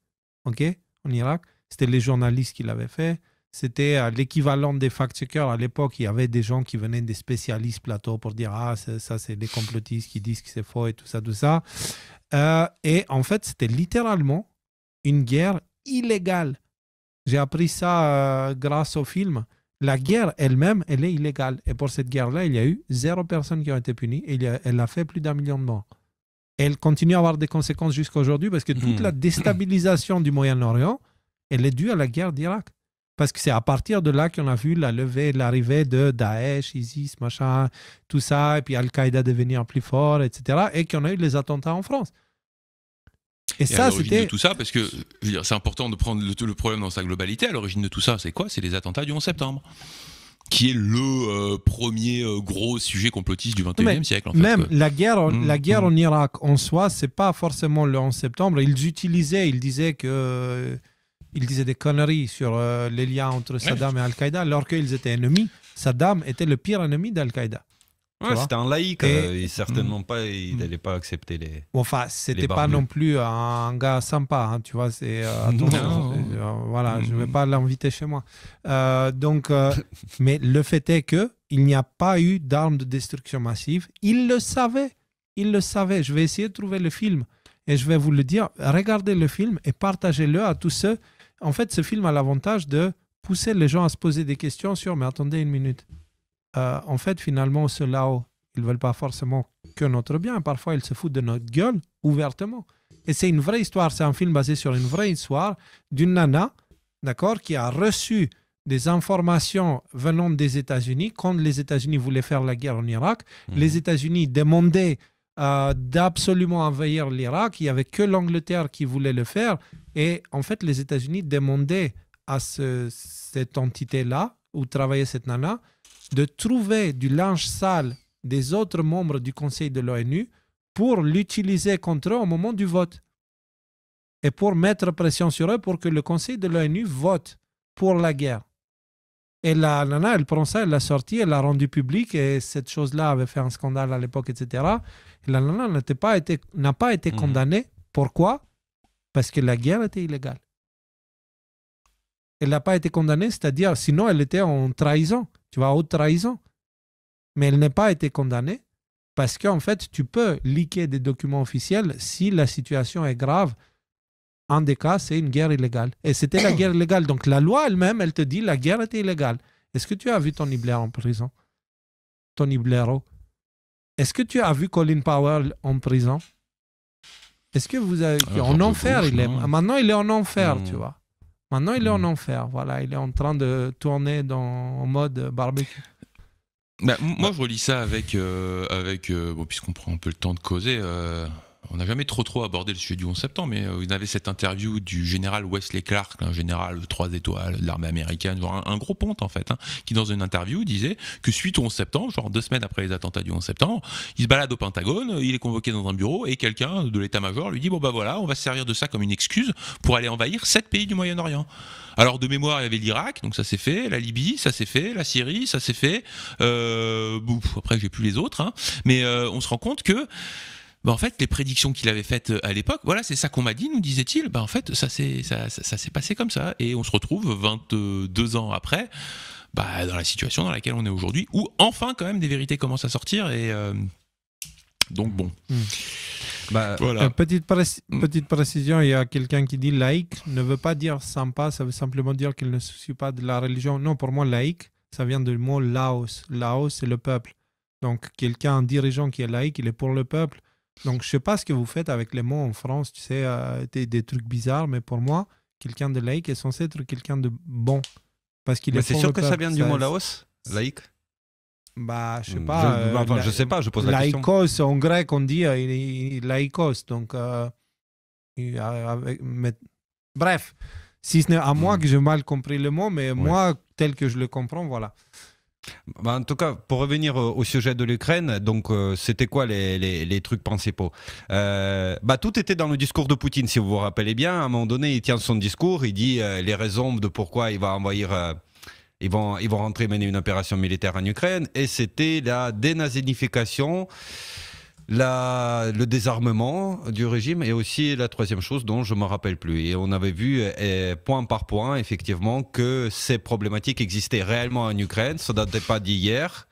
Ok, en Irak, c'était les journalistes qui l'avaient fait. C'était l'équivalent des fact-checkers. À l'époque, il y avait des gens qui venaient des spécialistes plateau pour dire « Ah, ça, c'est des complotistes qui disent que c'est faux et tout ça, tout ça. » Et en fait, c'était littéralement une guerre illégale. J'ai appris ça grâce au film. La guerre elle-même, elle est illégale. Et pour cette guerre-là, il y a eu 0 personnes qui ont été punies. Et elle a fait plus d'1 million de morts. Elle continue à avoir des conséquences jusqu'à aujourd'hui parce que toute la déstabilisation du Moyen-Orient, elle est due à la guerre d'Irak. Parce que c'est à partir de là qu'on a vu l'arrivée de Daesh, ISIS, machin, tout ça, et puis Al-Qaïda devenir plus fort, etc. Et qu'on a eu les attentats en France. Et ça, à l'origine de tout ça, parce que je veux dire, c'est important de prendre le problème dans sa globalité. À l'origine de tout ça, c'est quoi? C'est les attentats du 11 septembre. Qui est le premier gros sujet complotiste du XXIe siècle. En fait, même la guerre en Irak en soi, c'est pas forcément le 11 septembre. Ils disaient des conneries sur les liens entre Saddam et Al-Qaïda, alors qu'ils étaient ennemis. Saddam était le pire ennemi d'Al-Qaïda. Ouais, c'était un laïc, certainement pas, il n'allait pas accepter les. Enfin, c'était pas non plus un gars sympa, hein, tu vois. C'est voilà, je vais pas l'inviter chez moi. Mais le fait est que il n'y a pas eu d'armes de destruction massive. Il le savait. Je vais essayer de trouver le film et je vais vous le dire. Regardez le film et partagez-le à tous ceux. En fait, ce film a l'avantage de pousser les gens à se poser des questions sur. Mais attendez une minute. En fait, finalement, ceux là-haut, Ils ne veulent pas forcément que notre bien. Parfois, ils se foutent de notre gueule ouvertement. Et c'est une vraie histoire. C'est un film basé sur une vraie histoire d'une nana, d'accord, qui a reçu des informations venant des États-Unis. Quand les États-Unis voulaient faire la guerre en Irak, les États-Unis demandaient d'absolument envahir l'Irak. Il n'y avait que l'Angleterre qui voulait le faire. Et en fait, les États-Unis demandaient à cette entité-là, où travaillait cette nana, de trouver du linge sale des autres membres du Conseil de l'ONU pour l'utiliser contre eux au moment du vote. Et pour mettre pression sur eux pour que le Conseil de l'ONU vote pour la guerre. Et la nana, elle prend ça, elle l'a sorti, elle l'a rendu public et cette chose-là avait fait un scandale à l'époque, etc. Et la nana n'a pas été condamnée. Pourquoi? Parce que la guerre était illégale. Elle n'a pas été condamnée, c'est-à-dire, sinon elle était en trahison, tu vois, haute trahison. Mais elle n'a pas été condamnée parce qu'en fait, tu peux leaker des documents officiels si la situation est grave. Un des cas, c'est une guerre illégale. Et c'était la guerre illégale. Donc la loi elle-même, elle te dit la guerre était illégale. Est-ce que tu as vu Tony Blair en prison? Tony Blairo. Est-ce que tu as vu Colin Powell en prison? Est-ce que vous avez... en enfer, il est. Maintenant, il est en enfer, tu vois. Maintenant, il est en enfer. Voilà, il est en train de tourner en mode barbecue. Bah, moi, je relis ça avec bon, puisqu'on prend un peu le temps de causer. On n'a jamais trop abordé le sujet du 11 septembre, mais vous avez cette interview du général Wesley Clark, un général 3 étoiles de l'armée américaine, genre un gros ponte en fait, qui dans une interview disait que suite au 11 septembre, genre 2 semaines après les attentats du 11 septembre, il se balade au Pentagone, il est convoqué dans un bureau et quelqu'un de l'état-major lui dit bon bah voilà, on va se servir de ça comme une excuse pour aller envahir 7 pays du Moyen-Orient. Alors de mémoire, il y avait l'Irak, donc ça s'est fait, la Libye, ça s'est fait, la Syrie, ça s'est fait. Après, j'ai plus les autres, mais on se rend compte que en fait, les prédictions qu'il avait faites à l'époque, voilà, c'est ça qu'on m'a dit, nous disait-il. En fait, ça s'est passé comme ça. Et on se retrouve 22 ans après, dans la situation dans laquelle on est aujourd'hui, où enfin, quand même, des vérités commencent à sortir. Et donc, bon. Voilà. Petite précision, il y a quelqu'un qui dit laïque ne veut pas dire sympa, ça veut simplement dire qu'il ne se soucie pas de la religion. Non, pour moi, laïque, ça vient du mot Laos. Laos, c'est le peuple. Donc, un dirigeant qui est laïque, il est pour le peuple. Donc, je ne sais pas ce que vous faites avec les mots en France, tu sais, des trucs bizarres, mais pour moi, quelqu'un de laïque est censé être quelqu'un de bon. Parce qu'il est c'est sûr que ça vient du mot Laos, laïque? Je sais pas. Je sais pas, je pose la question. Laikos, en grec, on dit laikos. Donc, bref, si ce n'est à moi que j'ai mal compris le mot, mais moi, tel que je le comprends, voilà. En tout cas, pour revenir au sujet de l'Ukraine, donc c'était quoi les trucs principaux? Tout était dans le discours de Poutine, si vous vous rappelez bien. À un moment donné, il tient son discours, il dit les raisons de pourquoi il va envahir, ils vont rentrer mener une opération militaire en Ukraine, et c'était la dénazification, le désarmement du régime, et aussi la troisième chose dont je ne me rappelle plus. Et on avait vu point par point, effectivement, que ces problématiques existaient réellement en Ukraine. Ça ne datait pas d'hier,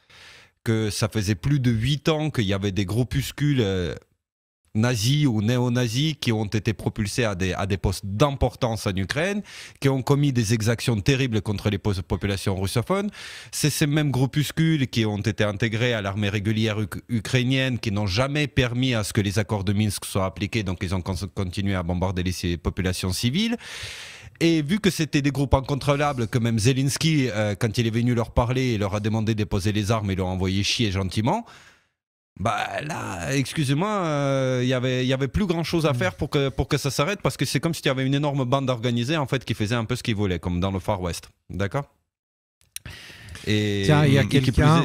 que ça faisait plus de 8 ans qu'il y avait des groupuscules nazis ou néo-nazis qui ont été propulsés à des postes d'importance en Ukraine, qui ont commis des exactions terribles contre les populations russophones. C'est ces mêmes groupuscules qui ont été intégrés à l'armée régulière ukrainienne, qui n'ont jamais permis à ce que les accords de Minsk soient appliqués, donc ils ont continué à bombarder les populations civiles. Et vu que c'était des groupes incontrôlables, que même Zelensky, quand il est venu leur parler, il leur a demandé de poser les armes et leur a envoyé chier gentiment. Là, excusez-moi, il y avait plus grand chose à faire pour que ça s'arrête, parce que c'est comme si il y avait une énorme bande organisée en fait qui faisait un peu ce qu'ils voulaient, comme dans le Far West, d'accord? Et tiens, il y a quelqu'un.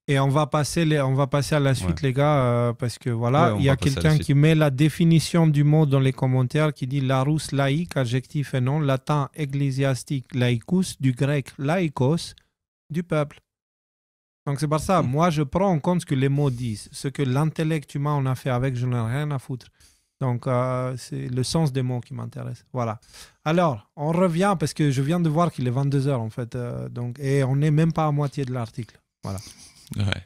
Et on va passer à la suite, les gars, parce que voilà, il y a quelqu'un qui met la définition du mot dans les commentaires, qui dit Larousse laïque, adjectif et nom, latin ecclésiastique laicus, du grec laikos, du peuple. Donc c'est pour ça, moi je prends en compte ce que les mots disent. Ce que l'intellect humain en a fait avec, je n'ai rien à foutre. Donc c'est le sens des mots qui m'intéresse. Voilà. Alors, on revient, parce que je viens de voir qu'il est 22h en fait. Et on n'est même pas à moitié de l'article. Voilà. Ouais.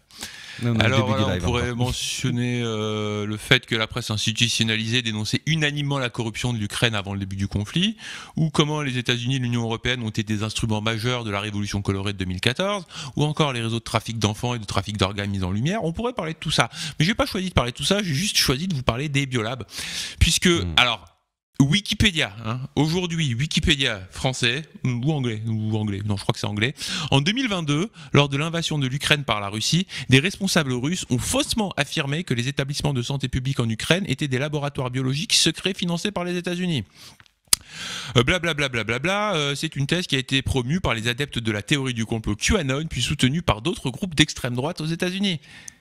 Alors on pourrait mentionner le fait que la presse institutionnalisée dénonçait unanimement la corruption de l'Ukraine avant le début du conflit, ou comment les États-Unis et l'Union européenne ont été des instruments majeurs de la révolution colorée de 2014, ou encore les réseaux de trafic d'enfants et de trafic d'organes mis en lumière. On pourrait parler de tout ça, mais j'ai pas choisi de parler de tout ça, j'ai juste choisi de vous parler des biolabs, puisque alors Wikipédia, aujourd'hui, Wikipédia français ou anglais, non, je crois que c'est anglais. En 2022, lors de l'invasion de l'Ukraine par la Russie, des responsables russes ont faussement affirmé que les établissements de santé publique en Ukraine étaient des laboratoires biologiques secrets financés par les États-Unis. Blablabla, c'est une thèse qui a été promue par les adeptes de la théorie du complot QAnon, puis soutenue par d'autres groupes d'extrême droite aux États-Unis.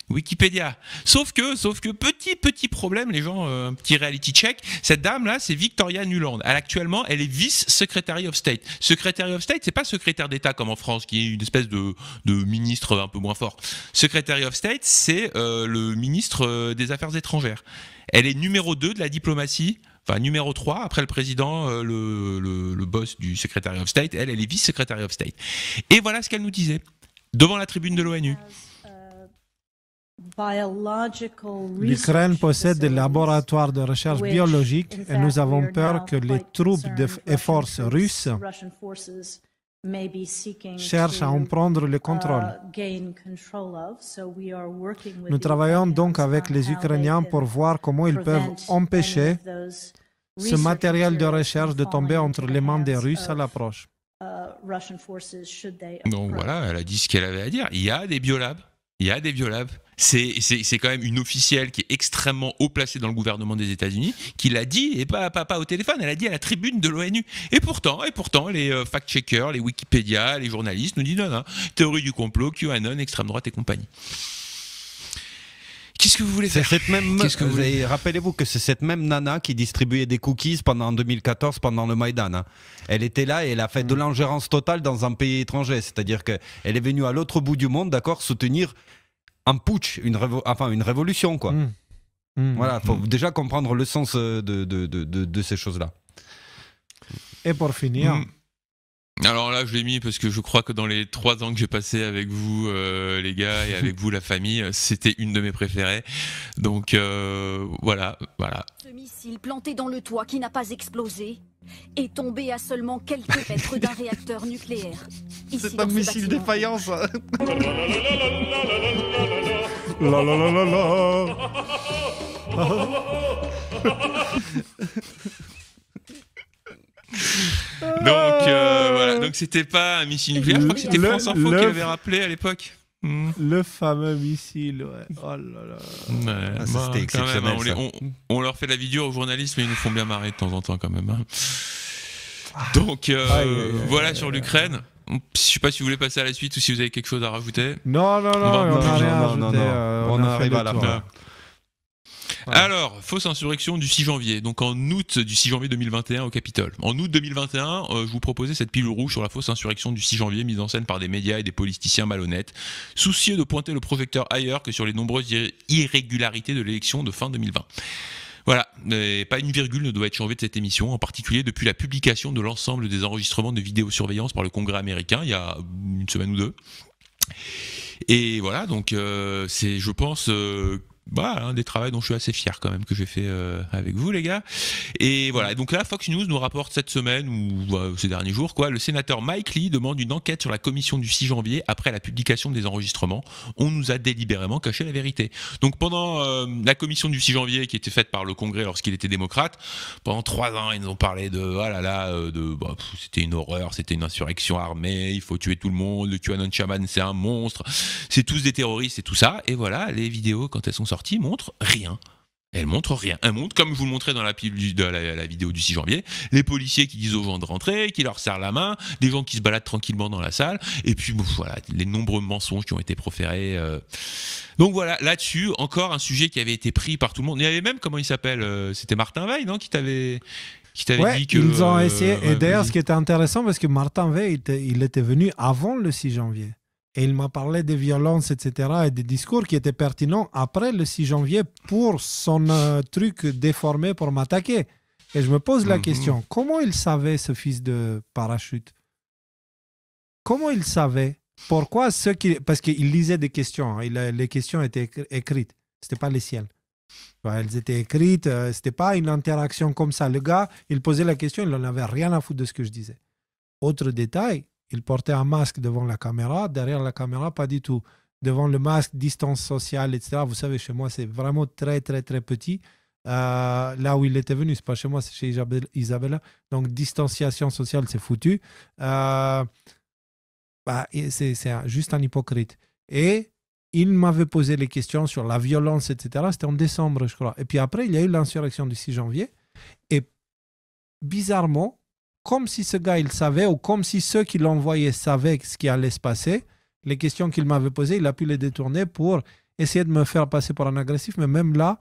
Wikipédia. Sauf que petit problème, les gens, un petit reality check. Cette dame-là, c'est Victoria Nuland. Actuellement, elle est vice-secretary of State. Secretary of State, c'est pas secrétaire d'État comme en France, qui est une espèce de ministre un peu moins fort. Secretary of State, c'est le ministre des Affaires étrangères. Elle est numéro 2 de la diplomatie. Enfin, numéro 3, après le président, le boss du Secretary of State, elle est vice-secretary of State. Et voilà ce qu'elle nous disait, devant la tribune de l'ONU. L'Ukraine possède des laboratoires de recherche biologique et nous avons peur que les troupes et forces russes cherchent à en prendre le contrôle. Nous travaillons donc avec les Ukrainiens pour voir comment ils peuvent empêcher ce matériel de recherche de tomber entre les mains des Russes à l'approche. Donc voilà, elle a dit ce qu'elle avait à dire. Il y a des biolabs. C'est quand même une officielle qui est extrêmement haut placée dans le gouvernement des États-Unis qui l'a dit, et pas au téléphone, elle a dit à la tribune de l'ONU. Et pourtant, les fact-checkers, les Wikipédia, les journalistes nous disent non, théorie du complot, QAnon, extrême droite et compagnie. Qu'est-ce que vous voulez faire? Rappelez-vous que c'est cette même nana qui distribuait des cookies en 2014 pendant le Maïdan. Elle était là et elle a fait de l'ingérence totale dans un pays étranger. C'est-à-dire qu'elle est venue à l'autre bout du monde, soutenir un putsch, une révolution, quoi. Voilà, il faut déjà comprendre le sens de ces choses-là. Et pour finir... Alors là, je l'ai mis parce que je crois que dans les 3 ans que j'ai passé avec vous, les gars, et avec vous, la famille, c'était une de mes préférées. Donc voilà. Ce missile planté dans le toit qui n'a pas explosé est tombé à seulement quelques mètres d'un réacteur nucléaire. C'est un missile défaillant, ça. Donc voilà, donc c'était pas un missile nucléaire, je crois que c'était France Info qui l'avait rappelé à l'époque. Le fameux missile, ouais. Oh là là. Ouais, c'était exceptionnel. Même, on leur fait la vidéo aux journalistes, mais ils nous font bien marrer de temps en temps quand même. Donc voilà sur l'Ukraine. Je sais pas si vous voulez passer à la suite ou si vous avez quelque chose à rajouter. Non, on n'a rien à rajouter. On arrive à la fin. Voilà. Alors, fausse insurrection du 6 janvier, donc en août du 6 janvier 2021 au Capitole. En août 2021, je vous proposais cette pilule rouge sur la fausse insurrection du 6 janvier mise en scène par des médias et des politiciens malhonnêtes, soucieux de pointer le projecteur ailleurs que sur les nombreuses irrégularités de l'élection de fin 2020. Voilà, et pas une virgule ne doit être changée de cette émission, en particulier depuis la publication de l'ensemble des enregistrements de vidéosurveillance par le Congrès américain il y a une semaine ou deux. Et voilà, donc c'est, je pense... un des travaux dont je suis assez fier quand même que j'ai fait avec vous les gars. Et voilà, donc là Fox News nous rapporte cette semaine ou ces derniers jours le sénateur Mike Lee demande une enquête sur la commission du 6 janvier après la publication des enregistrements. On nous a délibérément caché la vérité. Donc pendant la commission du 6 janvier qui était faite par le Congrès lorsqu'il était démocrate, pendant 3 ans ils nous ont parlé de c'était une horreur, c'était une insurrection armée, il faut tuer tout le monde, le QAnon Shaman c'est un monstre, c'est tous des terroristes et tout ça. Et voilà, les vidéos quand elles sont sorties montre rien. Elle montre rien. Elle montre, comme je vous le montrais dans la vidéo du 6 janvier, les policiers qui disent aux gens de rentrer, qui leur serrent la main, des gens qui se baladent tranquillement dans la salle, et puis voilà, les nombreux mensonges qui ont été proférés. Donc voilà, là-dessus, encore un sujet qui avait été pris par tout le monde. Il y avait même, comment il s'appelle, c'était Martin Veil, non, qui t'avait dit que... Ils ont essayé. Et d'ailleurs, ce qui était intéressant, parce que Martin Veil, il était venu avant le 6 janvier. Et il m'a parlé des violences, etc., et des discours qui étaient pertinents après le 6 janvier pour son truc déformé pour m'attaquer. Et je me pose la question, comment il savait, ce fils de parachute? Comment il savait Pourquoi parce qu'il lisait des questions. Hein, les questions étaient écrites. Ce n'était pas les siennes. Elles étaient écrites. Ce n'était pas une interaction comme ça. Le gars, il posait la question, il n'en avait rien à foutre de ce que je disais. Autre détail, il portait un masque devant la caméra. Derrière la caméra, pas du tout. Devant le masque, distance sociale, etc. Vous savez, chez moi, c'est vraiment très, très, très petit. Là où il était venu, c'est pas chez moi, c'est chez Isabella. Donc, distanciation sociale, c'est foutu. C'est juste un hypocrite. Et il m'avait posé les questions sur la violence, etc. C'était en décembre, je crois. Et puis après, il y a eu l'insurrection du 6 janvier. Et bizarrement, comme si ce gars, il savait, ou comme si ceux qui l'envoyaient savaient ce qui allait se passer, les questions qu'il m'avait posées, il a pu les détourner pour essayer de me faire passer pour un agressif. Mais même là,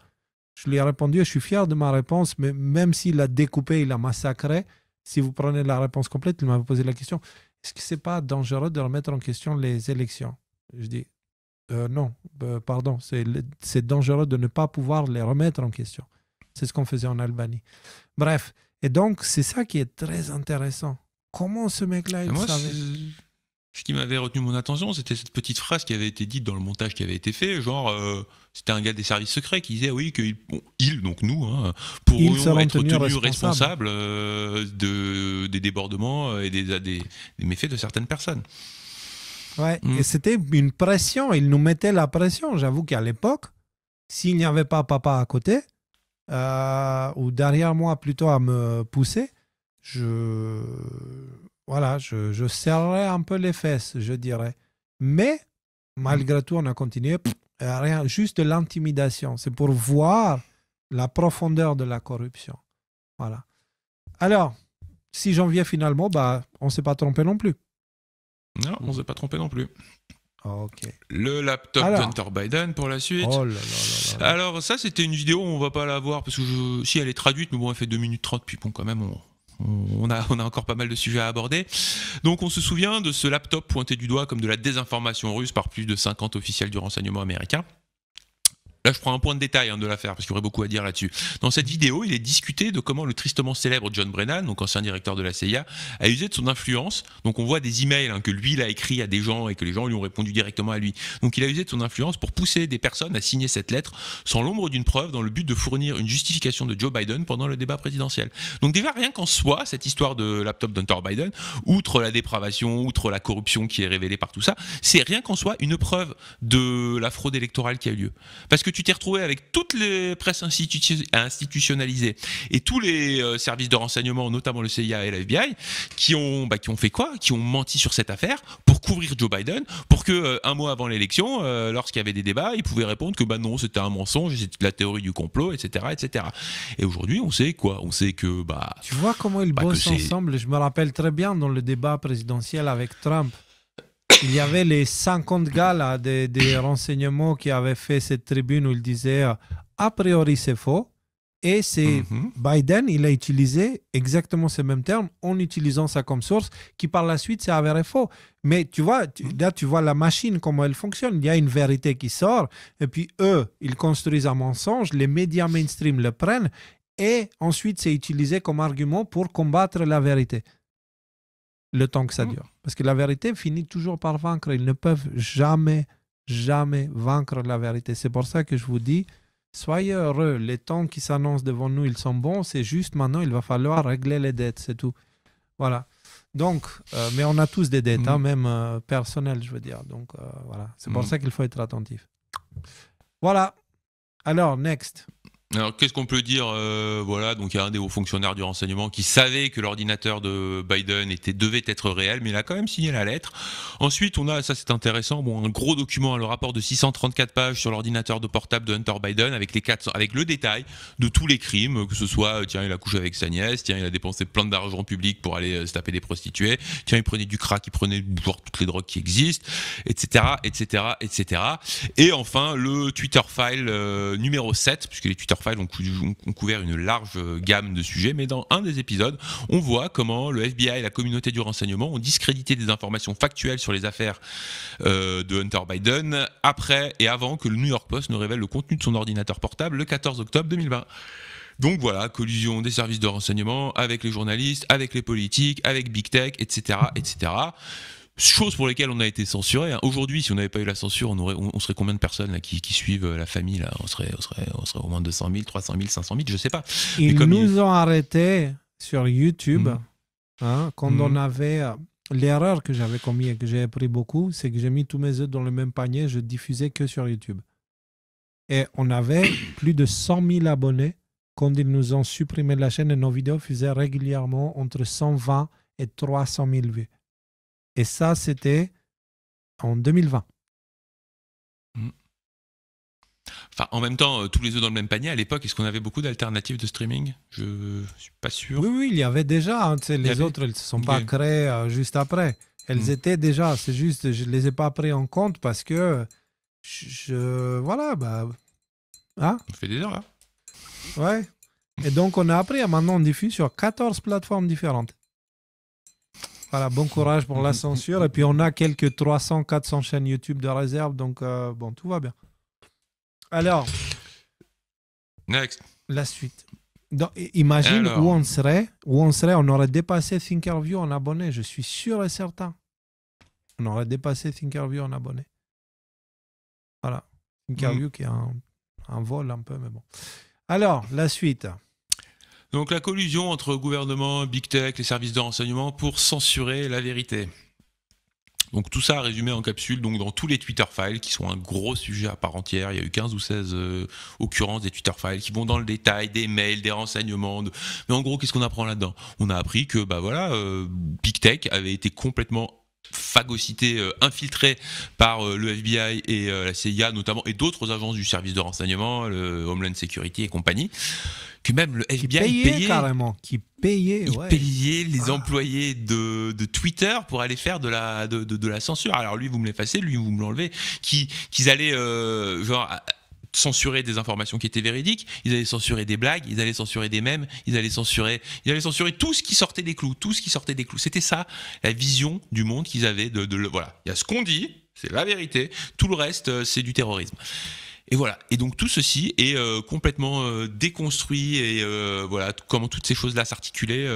je lui ai répondu, je suis fier de ma réponse, mais même s'il a découpé, il a massacré, si vous prenez la réponse complète, il m'avait posé la question, est-ce que ce n'est pas dangereux de remettre en question les élections? Je dis, non, pardon, c'est dangereux de ne pas pouvoir les remettre en question. C'est ce qu'on faisait en Albanie. Bref, et donc c'est ça qui est très intéressant. Comment ce mec-là, il savait? Ce qui m'avait retenu mon attention, c'était cette petite phrase qui avait été dite dans le montage qui avait été fait, genre c'était un gars des services secrets qui disait oui que donc nous, hein, pourrions être tenus responsables des débordements et des méfaits de certaines personnes. Ouais, et c'était une pression, il nous mettait la pression. J'avoue qu'à l'époque, s'il n'y avait pas papa à côté, ou derrière moi plutôt à me pousser, je serrais un peu les fesses, je dirais. Mais, malgré tout, on a continué. Rien, juste de l'intimidation. C'est pour voir la profondeur de la corruption. Voilà. Alors, 6 janvier, finalement, on ne s'est pas trompé non plus. Non, on ne s'est pas trompé non plus. Ok. Le laptop d'Hunter Biden pour la suite. Oh là là là là. Alors, ça, c'était une vidéo, on ne va pas la voir parce que si elle est traduite, mais bon, elle fait 2 minutes 30, puis bon, quand même, on a encore pas mal de sujets à aborder. Donc on se souvient de ce laptop pointé du doigt comme de la désinformation russe par plus de 50 officiels du renseignement américain. Là, je prends un point de détail de l'affaire, parce qu'il y aurait beaucoup à dire là-dessus. Dans cette vidéo, il est discuté de comment le tristement célèbre John Brennan, donc ancien directeur de la CIA, a usé de son influence. Donc on voit des emails que lui, il a écrits à des gens et que les gens lui ont répondu directement à lui. Donc il a usé de son influence pour pousser des personnes à signer cette lettre sans l'ombre d'une preuve dans le but de fournir une justification de Joe Biden pendant le débat présidentiel. Donc déjà, rien qu'en soi, cette histoire de laptop d'Hunter Biden, outre la dépravation, outre la corruption qui est révélée par tout ça, c'est rien qu'en soi une preuve de la fraude électorale qui a eu lieu. Parce que tu t'es retrouvé avec toutes les presses institutionnalisées et tous les services de renseignement, notamment le CIA et la FBI, qui ont fait quoi? Qui ont menti sur cette affaire pour couvrir Joe Biden, pour que un mois avant l'élection, lorsqu'il y avait des débats, ils pouvaient répondre que non, c'était un mensonge, c'était la théorie du complot, etc., etc. Et aujourd'hui, on sait quoi? On sait que tu vois comment ils bossent ensemble. Je me rappelle très bien dans le débat présidentiel avec Trump. Il y avait les 50 gars là, des renseignements qui avaient fait cette tribune où ils disaient a priori c'est faux. Et c'est Biden, il a utilisé exactement ces mêmes termes en utilisant ça comme source qui par la suite s'est avéré faux. Mais tu vois, là tu vois la machine, comment elle fonctionne. Il y a une vérité qui sort et puis eux, ils construisent un mensonge, les médias mainstream le prennent et ensuite c'est utilisé comme argument pour combattre la vérité. Le temps que ça dure. Parce que la vérité finit toujours par vaincre. Ils ne peuvent jamais vaincre la vérité. C'est pour ça que je vous dis, soyez heureux. Les temps qui s'annoncent devant nous, ils sont bons. C'est juste maintenant, il va falloir régler les dettes. C'est tout. Voilà. Donc, mais on a tous des dettes, même personnelles, je veux dire. Donc, voilà. C'est pour ça qu'il faut être attentif. Voilà. Alors, next. Alors, qu'est-ce qu'on peut dire? Voilà, donc il y a un des hauts fonctionnaires du renseignement qui savait que l'ordinateur de Biden devait être réel, mais il a quand même signé la lettre. Ensuite, on a, ça c'est intéressant, un gros document, le rapport de 634 pages sur l'ordinateur de portable de Hunter Biden, avec le détail de tous les crimes, que ce soit, tiens, il a couché avec sa nièce, tiens, il a dépensé plein d'argent public pour aller se taper des prostituées, tiens, il prenait du crack, il prenait genre toutes les drogues qui existent, etc., etc., etc. Et enfin, le Twitter file numéro 7, puisque les Twitter files ont couvert une large gamme de sujets, mais dans un des épisodes, on voit comment le FBI et la communauté du renseignement ont discrédité des informations factuelles sur les affaires de Hunter Biden après et avant que le New York Post ne révèle le contenu de son ordinateur portable le 14 octobre 2020. Donc voilà, collusion des services de renseignement avec les journalistes, avec les politiques, avec Big Tech, etc., etc. Choses pour lesquelles on a été censuré. Aujourd'hui, si on n'avait pas eu la censure, on serait combien de personnes là, qui suivent la famille là, on serait au moins 200 000, 300 000, 500 000, je sais pas. Ils nous ont arrêtés sur YouTube quand on avait... L'erreur que j'avais commise et que j'ai appris beaucoup, c'est que j'ai mis tous mes œufs dans le même panier, je diffusais que sur YouTube. Et on avait plus de 100 000 abonnés quand ils nous ont supprimé la chaîne et nos vidéos faisaient régulièrement entre 120 et 300 000 vues. Et ça, c'était en 2020. Enfin, en même temps, tous les œufs dans le même panier, à l'époque, est-ce qu'on avait beaucoup d'alternatives de streaming? Je suis pas sûr. Oui, il y avait déjà. Les autres, elles ne se sont pas créées juste après. Elles étaient déjà. C'est juste, je ne les ai pas pris en compte parce que voilà. On fait des erreurs. Ouais. Et donc, on a appris. Maintenant, on diffuse sur 14 plateformes différentes. Voilà, bon courage pour la censure. Et puis, on a quelques 300-400 chaînes YouTube de réserve. Donc, bon, tout va bien. Alors, Next. La suite. Donc, imagine où on serait. On aurait dépassé Thinkerview en abonnés. Je suis sûr et certain. On aurait dépassé Thinkerview en abonnés. Voilà. Thinkerview qui est un vol un peu, mais bon. Alors, la suite. Donc la collusion entre gouvernement, Big Tech, les services de renseignement pour censurer la vérité. Donc tout ça résumé en capsule donc dans tous les Twitter files qui sont un gros sujet à part entière. Il y a eu 15 ou 16 occurrences des Twitter files qui vont dans le détail, des mails, des renseignements. Mais en gros, qu'est-ce qu'on apprend là-dedans? On a appris que Big Tech avait été complètement phagocyté, infiltré par le FBI et la CIA notamment, et d'autres agences du service de renseignement, le Homeland Security et compagnie. Que même le FBI payait carrément, payait les employés de Twitter pour aller faire de la censure. Alors lui vous me l'effacez, lui vous me l'enlevez, qu'ils allaient censurer des informations qui étaient véridiques, ils allaient censurer des blagues, ils allaient censurer des mèmes, ils allaient censurer tout ce qui sortait des clous, C'était ça la vision du monde qu'ils avaient voilà. Il y a ce qu'on dit, c'est la vérité, tout le reste c'est du terrorisme. Et voilà. Et donc tout ceci est complètement déconstruit et voilà comment toutes ces choses-là s'articulaient.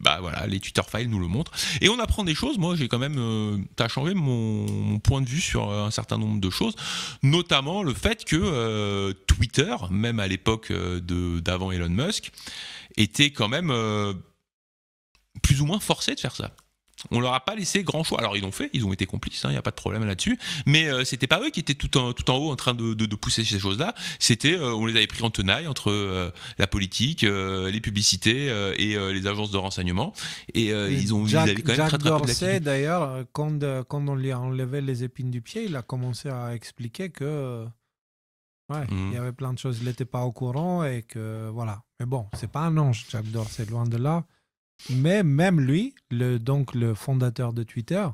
Voilà, les Twitter files nous le montrent. Et on apprend des choses. Moi, j'ai quand même, ça a changé mon point de vue sur un certain nombre de choses, notamment le fait que Twitter, même à l'époque d'avant Elon Musk, était quand même plus ou moins forcé de faire ça. On leur a pas laissé grand choix. Alors ils l'ont fait, ils ont été complices, il n'y a pas de problème là-dessus. Mais c'était pas eux qui étaient tout en haut en train de pousser ces choses-là. C'était, on les avait pris en tenaille entre la politique, les publicités et les agences de renseignement. Et ils avaient quand même Jack très Dorsey, d'ailleurs, quand on lui a enlevé les épines du pied, il a commencé à expliquer que il y avait plein de choses, il n'était pas au courant et que voilà. Mais bon, c'est pas un ange, Jack Dorsey, loin de là. Mais même lui, le fondateur de Twitter,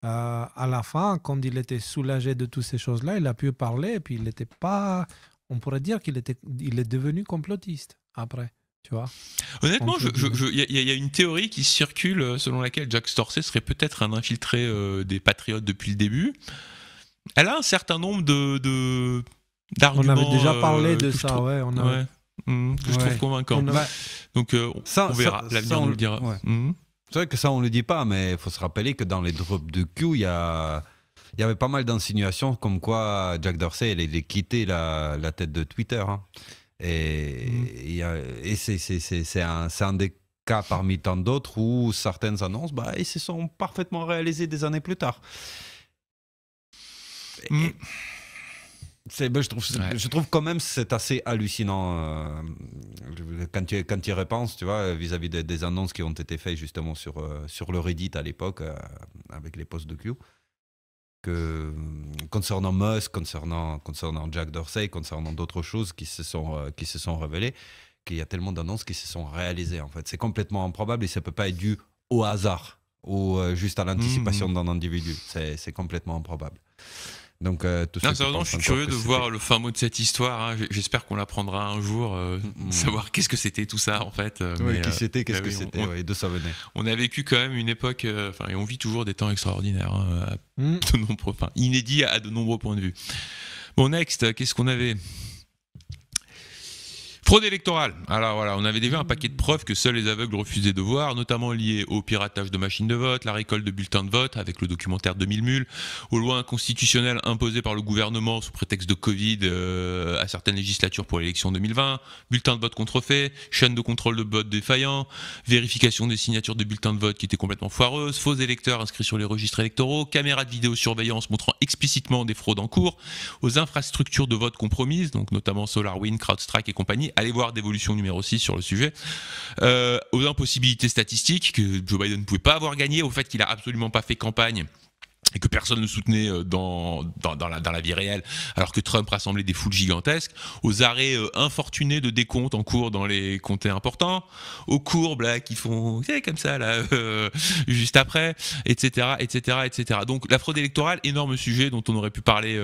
à la fin, quand il était soulagé de toutes ces choses-là, il a pu parler et puis il n'était pas... On pourrait dire qu'il est devenu complotiste après, tu vois. Honnêtement, il y a une théorie qui circule selon laquelle Jack Dorsey serait peut-être un infiltré des Patriotes depuis le début. Elle a un certain nombre d'arguments. On avait déjà parlé de ça, que je trouve convaincant. Donc on verra, l'avenir nous le dira. Ouais. C'est vrai que ça on le dit pas, mais il faut se rappeler que dans les drops de Q, il y avait pas mal d'insinuations comme quoi Jack Dorsey allait quitter la tête de Twitter. Hein. Et c'est un des cas parmi tant d'autres où certaines annonces ils se sont parfaitement réalisées des années plus tard. Je trouve quand même c'est assez hallucinant quand tu y repenses, tu vois, vis-à-vis des annonces qui ont été faites justement sur le Reddit à l'époque avec les posts de Q, que concernant Musk, concernant Jack Dorsey, concernant d'autres choses qui se sont révélées, qu'il y a tellement d'annonces qui se sont réalisées en fait. C'est complètement improbable et ça peut pas être dû au hasard ou juste à l'anticipation d'un individu. C'est complètement improbable. Donc, je suis curieux de voir le fin mot de cette histoire. Hein. J'espère qu'on l'apprendra un jour, savoir qu'est-ce que c'était tout ça en fait. Qui c'était, qu'est-ce que c'était, d'où ça venait. On a vécu quand même une époque, et on vit toujours des temps extraordinaires, inédits à de nombreux points de vue. Bon, next, qu'est-ce qu'on avait? Fraude électorale. Alors voilà, on avait déjà un paquet de preuves que seuls les aveugles refusaient de voir, notamment liées au piratage de machines de vote, la récolte de bulletins de vote avec le documentaire 2000 mules, aux lois inconstitutionnelles imposées par le gouvernement sous prétexte de Covid à certaines législatures pour l'élection 2020, bulletins de vote contrefaits, chaîne de contrôle de vote défaillant, vérification des signatures de bulletins de vote qui étaient complètement foireuses, faux électeurs inscrits sur les registres électoraux, caméras de vidéosurveillance montrant explicitement des fraudes en cours, aux infrastructures de vote compromises, donc notamment SolarWinds, CrowdStrike et compagnie. Allez voir Dévolution numéro 6 sur le sujet. Aux impossibilités statistiques que Joe Biden ne pouvait pas avoir gagné, au fait qu'il a absolument pas fait campagne et que personne ne soutenait dans la vie réelle, alors que Trump rassemblait des foules gigantesques, aux arrêts infortunés de décompte en cours dans les comtés importants, aux courbes là, qui font comme ça là, juste après, etc., etc., etc. Donc la fraude électorale, énorme sujet dont on aurait pu parler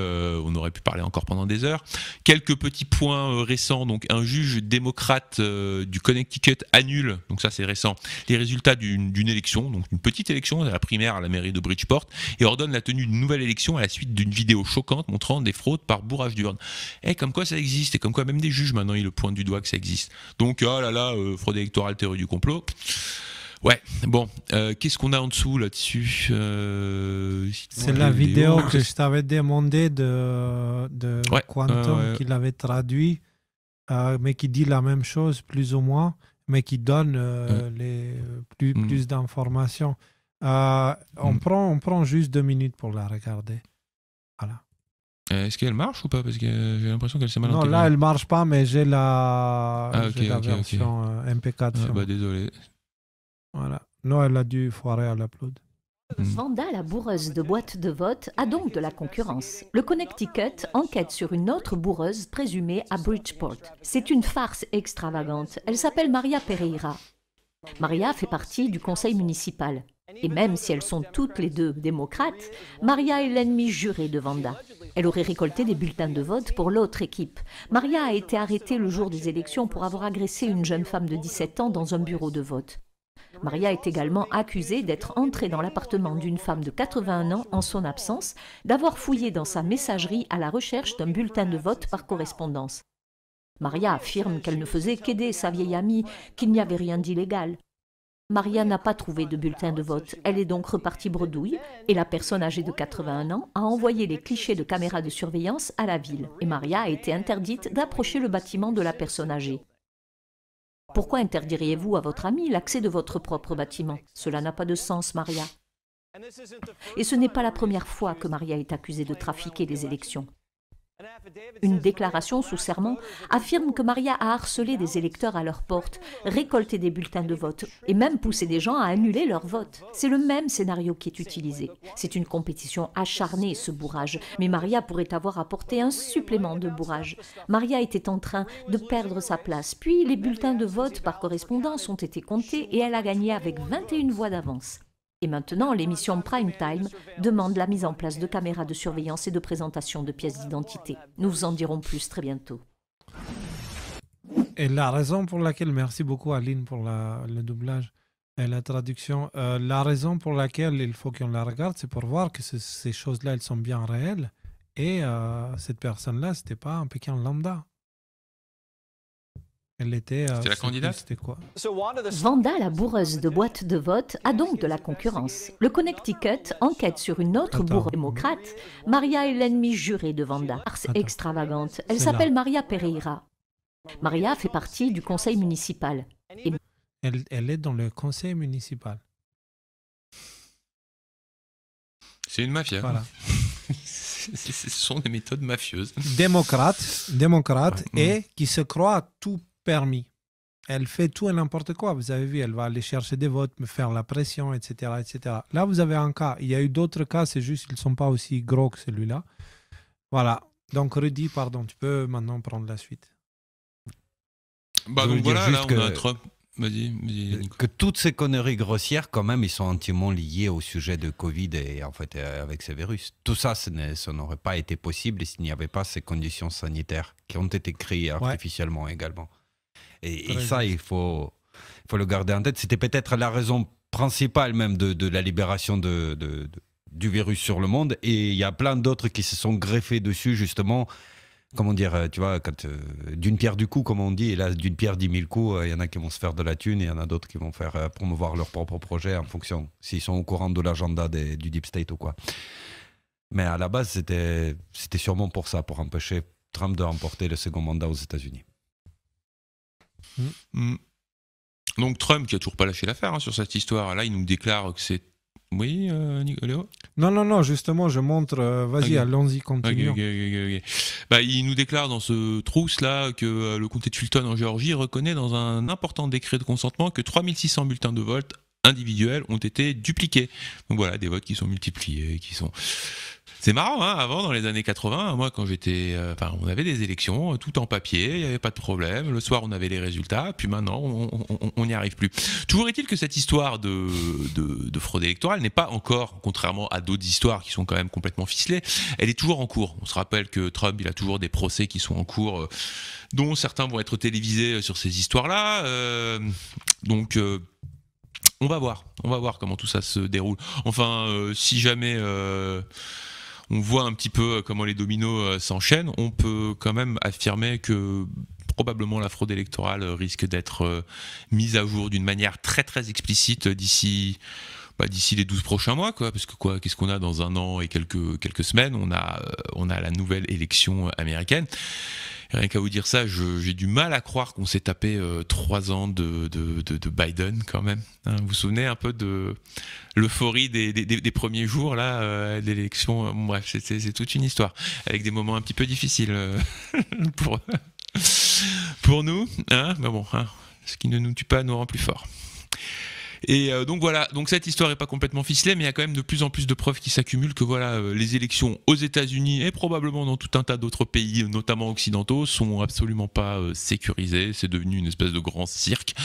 encore pendant des heures. Quelques petits points récents. Donc un juge démocrate du Connecticut annule, donc ça c'est récent, les résultats d'une élection, donc une petite élection, la primaire à la mairie de Bridgeport, et ordonne la tenue d'une nouvelle élection à la suite d'une vidéo choquante montrant des fraudes par bourrage d'urne. Et comme quoi ça existe, et comme quoi même des juges maintenant ils le pointent du doigt que ça existe. Donc oh là là, fraude électorale, théorie du complot. Ouais, bon, qu'est-ce qu'on a en dessous là-dessus C'est la vidéo que je t'avais demandé de Quantum, qu'il avait traduit, mais qui dit la même chose plus ou moins, mais qui donne plus d'informations. On prend juste 2 minutes pour la regarder. Voilà. Est-ce qu'elle marche ou pas? Parce que j'ai l'impression qu'elle s'est mal intégrée. Non, là, elle marche pas, mais j'ai la version MP4. Bah, désolé. Voilà. Non, elle a dû foirer à l'upload. Vanda, la bourreuse de boîtes de vote, a donc de la concurrence. Le Connecticut enquête sur une autre bourreuse présumée à Bridgeport. C'est une farce extravagante. Elle s'appelle Maria Pereira. Maria fait partie du conseil municipal. Et même si elles sont toutes les deux démocrates, Maria est l'ennemi juré de Vanda. Elle aurait récolté des bulletins de vote pour l'autre équipe. Maria a été arrêtée le jour des élections pour avoir agressé une jeune femme de 17 ans dans un bureau de vote. Maria est également accusée d'être entrée dans l'appartement d'une femme de 81 ans en son absence, d'avoir fouillé dans sa messagerie à la recherche d'un bulletin de vote par correspondance. Maria affirme qu'elle ne faisait qu'aider sa vieille amie, qu'il n'y avait rien d'illégal. Maria n'a pas trouvé de bulletin de vote. Elle est donc repartie bredouille et la personne âgée de 81 ans a envoyé les clichés de caméras de surveillance à la ville. Et Maria a été interdite d'approcher le bâtiment de la personne âgée. Pourquoi interdiriez-vous à votre amie l'accès de votre propre bâtiment? Cela n'a pas de sens, Maria. Et ce n'est pas la première fois que Maria est accusée de trafiquer les élections. Une déclaration sous serment affirme que Maria a harcelé des électeurs à leur porte, récolté des bulletins de vote et même poussé des gens à annuler leur vote. C'est le même scénario qui est utilisé. C'est une compétition acharnée, ce bourrage. Mais Maria pourrait avoir apporté un supplément de bourrage. Maria était en train de perdre sa place. Puis les bulletins de vote par correspondance ont été comptés et elle a gagné avec 21 voix d'avance. Et maintenant, l'émission Prime Time demande la mise en place de caméras de surveillance et de présentation de pièces d'identité. Nous vous en dirons plus très bientôt. Et la raison pour laquelle, merci beaucoup Aline pour le doublage et la traduction, la raison pour laquelle il faut qu'on la regarde, c'est pour voir que ces choses-là, elles sont bien réelles. Et cette personne-là, c'était pas un Pékin lambda. C'était la candidate? C'était quoi? Vanda, la bourreuse de boîtes de vote, a donc de la concurrence. Le Connecticut enquête sur une autre bourreuse démocrate. Maria est l'ennemi juré de Vanda. Farce extravagante. Elle s'appelle Maria Pereira. Maria fait partie du conseil municipal. Et... Elle est dans le conseil municipal. C'est une mafia. Voilà. Ce sont des méthodes mafieuses. Démocrate et qui se croit tout permis. Elle fait tout et n'importe quoi. Vous avez vu, elle va aller chercher des votes, me faire la pression, etc., etc. Là, vous avez un cas. Il y a eu d'autres cas, c'est juste qu'ils ne sont pas aussi gros que celui-là. Voilà. Donc, Rudy, pardon, tu peux maintenant prendre la suite. Bah, donc voilà, là, on a trop... Vas-y, que toutes ces conneries grossières, quand même, ils sont intimement liés au sujet de Covid et en fait avec ces virus. Tout ça, ça n'aurait pas été possible s'il n'y avait pas ces conditions sanitaires qui ont été créées artificiellement également. Et ça, il faut le garder en tête. C'était peut-être la raison principale même de la libération du virus sur le monde. Et il y a plein d'autres qui se sont greffés dessus, justement, comment dire, tu vois, d'une pierre du coup, comme on dit, et là, d'une pierre 10 000 coups, il y en a qui vont se faire de la thune et il y en a d'autres qui vont faire promouvoir leur propre projet en fonction, s'ils sont au courant de l'agenda du Deep State ou quoi. Mais à la base, c'était sûrement pour ça, pour empêcher Trump de remporter le second mandat aux États-Unis. Donc Trump qui a toujours pas lâché l'affaire sur cette histoire. Là, il nous déclare que c'est... Oui, Léo ? Non, justement, je montre. Vas-y, allons-y, continuons. Okay. Il nous déclare dans ce trousse-là que le comté de Fulton en Géorgie reconnaît dans un important décret de consentement que 3600 bulletins de vote individuels ont été dupliqués. Donc voilà, des votes qui sont multipliés, qui sont... C'est marrant, avant, dans les années 80, moi, quand j'étais... on avait des élections, tout en papier, il n'y avait pas de problème. Le soir, on avait les résultats, puis maintenant, on n'y arrive plus. Toujours est-il que cette histoire de fraude électorale n'est pas encore, contrairement à d'autres histoires qui sont quand même complètement ficelées, elle est toujours en cours. On se rappelle que Trump, il a toujours des procès qui sont en cours, dont certains vont être télévisés sur ces histoires-là. Donc... on va voir comment tout ça se déroule. Enfin, si jamais... on voit un petit peu comment les dominos s'enchaînent, on peut quand même affirmer que probablement la fraude électorale risque d'être mise à jour d'une manière très très explicite d'ici les 12 prochains mois, quoi. Parce que qu'est-ce qu'on a dans un an et quelques semaines ? On a la nouvelle élection américaine. Rien qu'à vous dire ça, j'ai du mal à croire qu'on s'est tapé 3 ans de Biden quand même. Vous vous souvenez un peu de l'euphorie des premiers jours là, d'élection. Bref, c'est toute une histoire, avec des moments un petit peu difficiles pour nous. Mais bon, ce qui ne nous tue pas nous rend plus forts. Et donc voilà, donc cette histoire n'est pas complètement ficelée, mais il y a quand même de plus en plus de preuves qui s'accumulent que voilà, les élections aux États-Unis et probablement dans tout un tas d'autres pays, notamment occidentaux, sont absolument pas sécurisées. C'est devenu une espèce de grand cirque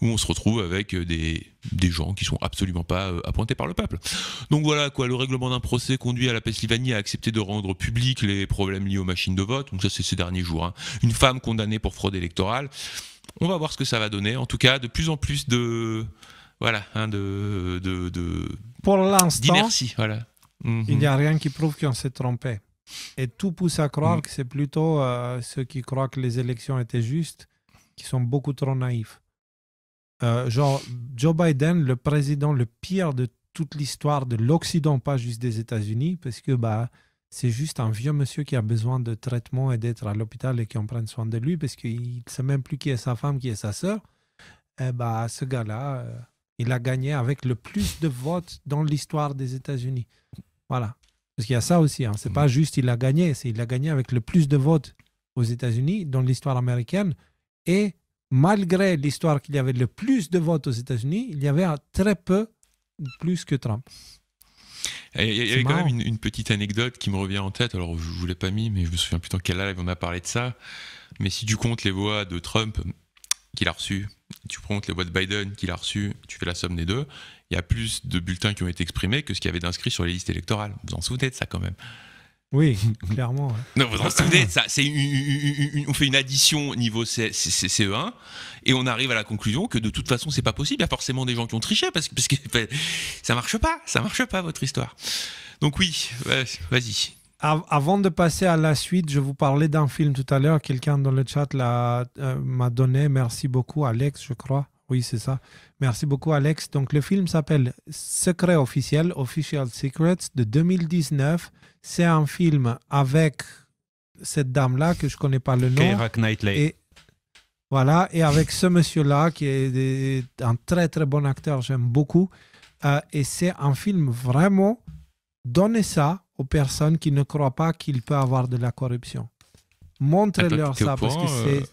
où on se retrouve avec des gens qui sont absolument pas appointés par le peuple. Donc voilà, quoi, le règlement d'un procès conduit à la Pennsylvanie à accepter de rendre publics les problèmes liés aux machines de vote. Donc ça, c'est ces derniers jours. Une femme condamnée pour fraude électorale. On va voir ce que ça va donner. En tout cas, de plus en plus de... Voilà, pour l'instant, d'inertie, voilà. Il n'y a rien qui prouve qu'on s'est trompé. Et tout pousse à croire que c'est plutôt ceux qui croient que les élections étaient justes, qui sont beaucoup trop naïfs. Genre, Joe Biden, le président le pire de toute l'histoire de l'Occident, pas juste des États-Unis, parce que c'est juste un vieux monsieur qui a besoin de traitement et d'être à l'hôpital et qu'on prenne soin de lui, parce qu'il ne sait même plus qui est sa femme, qui est sa sœur. Et ce gars-là... il a gagné avec le plus de votes dans l'histoire des États-Unis. Voilà. Parce qu'il y a ça aussi. C'est pas juste il a gagné, c'est il a gagné avec le plus de votes aux États-Unis dans l'histoire américaine. Et malgré l'histoire qu'il y avait le plus de votes aux États-Unis, il y avait très peu plus que Trump. Il y avait quand même une petite anecdote qui me revient en tête. Alors, je ne vous l'ai pas mis, mais je me souviens plus dans quel live on a parlé de ça. Mais si tu comptes les voix de Trump qu'il a reçues, tu comptes les voix de Biden qu'il a reçues, tu fais la somme des deux, il y a plus de bulletins qui ont été exprimés que ce qu'il y avait d'inscrits sur les listes électorales. Vous en souvenez de ça quand même? Oui, clairement. Ouais. Non, vous en souvenez de ça? On fait une addition niveau CE1 et on arrive à la conclusion que de toute façon c'est pas possible. Il y a forcément des gens qui ont triché parce que ça marche pas votre histoire. Donc oui, vas-y. Avant de passer à la suite, je vous parlais d'un film tout à l'heure. Quelqu'un dans le chat m'a donné. Merci beaucoup, Alex, je crois. Oui, c'est ça. Merci beaucoup, Alex. Donc, le film s'appelle Secret officiel, Official Secrets, de 2019. C'est un film avec cette dame-là, que je ne connais pas le nom. Keira Knightley. Et, voilà, et avec ce monsieur-là, qui est un très, très bon acteur, j'aime beaucoup. Et c'est un film vraiment... Donnez ça aux personnes qui ne croient pas qu'il peut avoir de la corruption. Montrez-leur ça parce que c'est...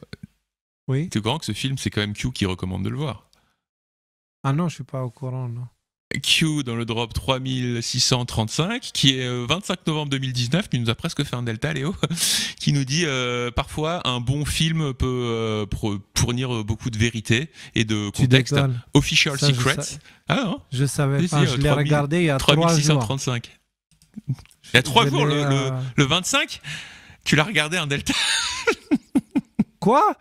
Oui. Tu es au courant que ce film, c'est quand même Q qui recommande de le voir? Ah non, je ne suis pas au courant, non. Q dans le drop 3635, qui est 25 novembre 2019, qui nous a presque fait un delta, Léo, qui nous dit parfois un bon film peut fournir beaucoup de vérité et de contexte. Official Secrets. Ah non, je savais pas, je l'ai regardé il y a 3635. Il y a 3 jours, le 25, tu l'as regardé un delta. Quoi?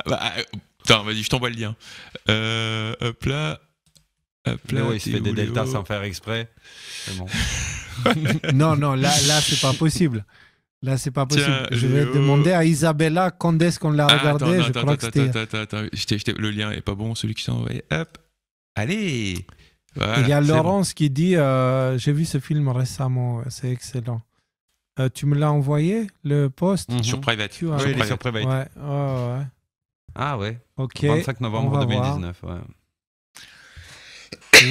Attends, vas-y, je t'envoie le lien. Hop là. Léo, il se fait des deltas sans faire exprès. C'est bon. Non, là, c'est pas possible. Là, c'est pas possible. Je vais demander à Isabella quand est-ce qu'on l'a regardé. Je crois que c'était... Le lien est pas bon, celui qui s'est envoyé. Hop. Allez. Voilà, il y a Laurence qui dit j'ai vu ce film récemment, c'est excellent. Tu me l'as envoyé, le post sur Private. Oui, il est sur Private. Ouais. Ah ouais. Ok. 25 novembre 2019. Ouais.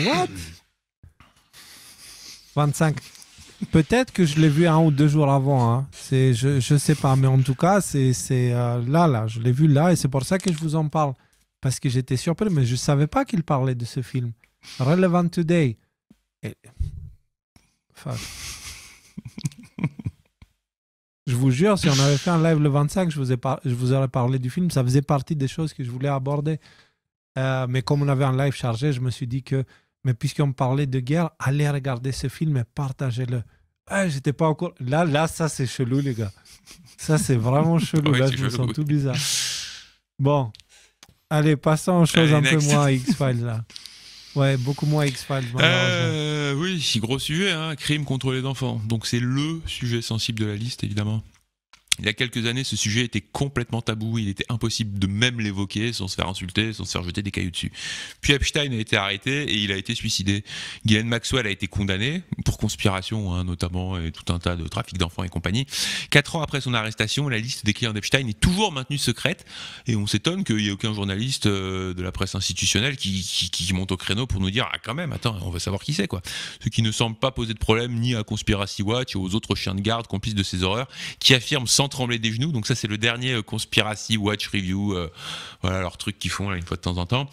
What 25. Peut-être que je l'ai vu 1 ou 2 jours avant. Hein. Je sais pas, mais en tout cas, c'est là. Je l'ai vu là et c'est pour ça que je vous en parle. Parce que j'étais surpris, mais je savais pas qu'il parlait de ce film. Relevant Today. Enfin... Je vous jure, si on avait fait un live le 25, je vous aurais parlé du film. Ça faisait partie des choses que je voulais aborder. Mais comme on avait un live chargé, je me suis dit que, mais puisqu'on parlait de guerre, allez regarder ce film et partagez-le. J'étais pas encore... Là, ça c'est chelou, les gars. Ça c'est vraiment chelou. Là, je me sens tout bizarre. Bon, allez, passons aux choses un peu moins X-Files là. Ouais, beaucoup moins X-Files. Oui, gros sujet, hein, crime contre les enfants. Donc c'est le sujet sensible de la liste, évidemment. Il y a quelques années, ce sujet était complètement tabou. Il était impossible de même l'évoquer sans se faire insulter, sans se faire jeter des cailloux dessus. Puis Epstein a été arrêté et il a été suicidé. Ghislaine Maxwell a été condamnée pour conspiration, hein, notamment, et tout un tas de trafic d'enfants et compagnie. 4 ans après son arrestation, la liste des clients d'Epstein est toujours maintenue secrète. Et on s'étonne qu'il n'y ait aucun journaliste de la presse institutionnelle qui monte au créneau pour nous dire « Ah quand même, attends, on va savoir qui c'est, quoi ». Ce qui ne semble pas poser de problème ni à Conspiracy Watch et aux autres chiens de garde complices de ces horreurs qui affirment sans trembler des genoux. Donc ça c'est le dernier Conspiracy Watch Review, voilà leur truc qu'ils font là une fois de temps en temps,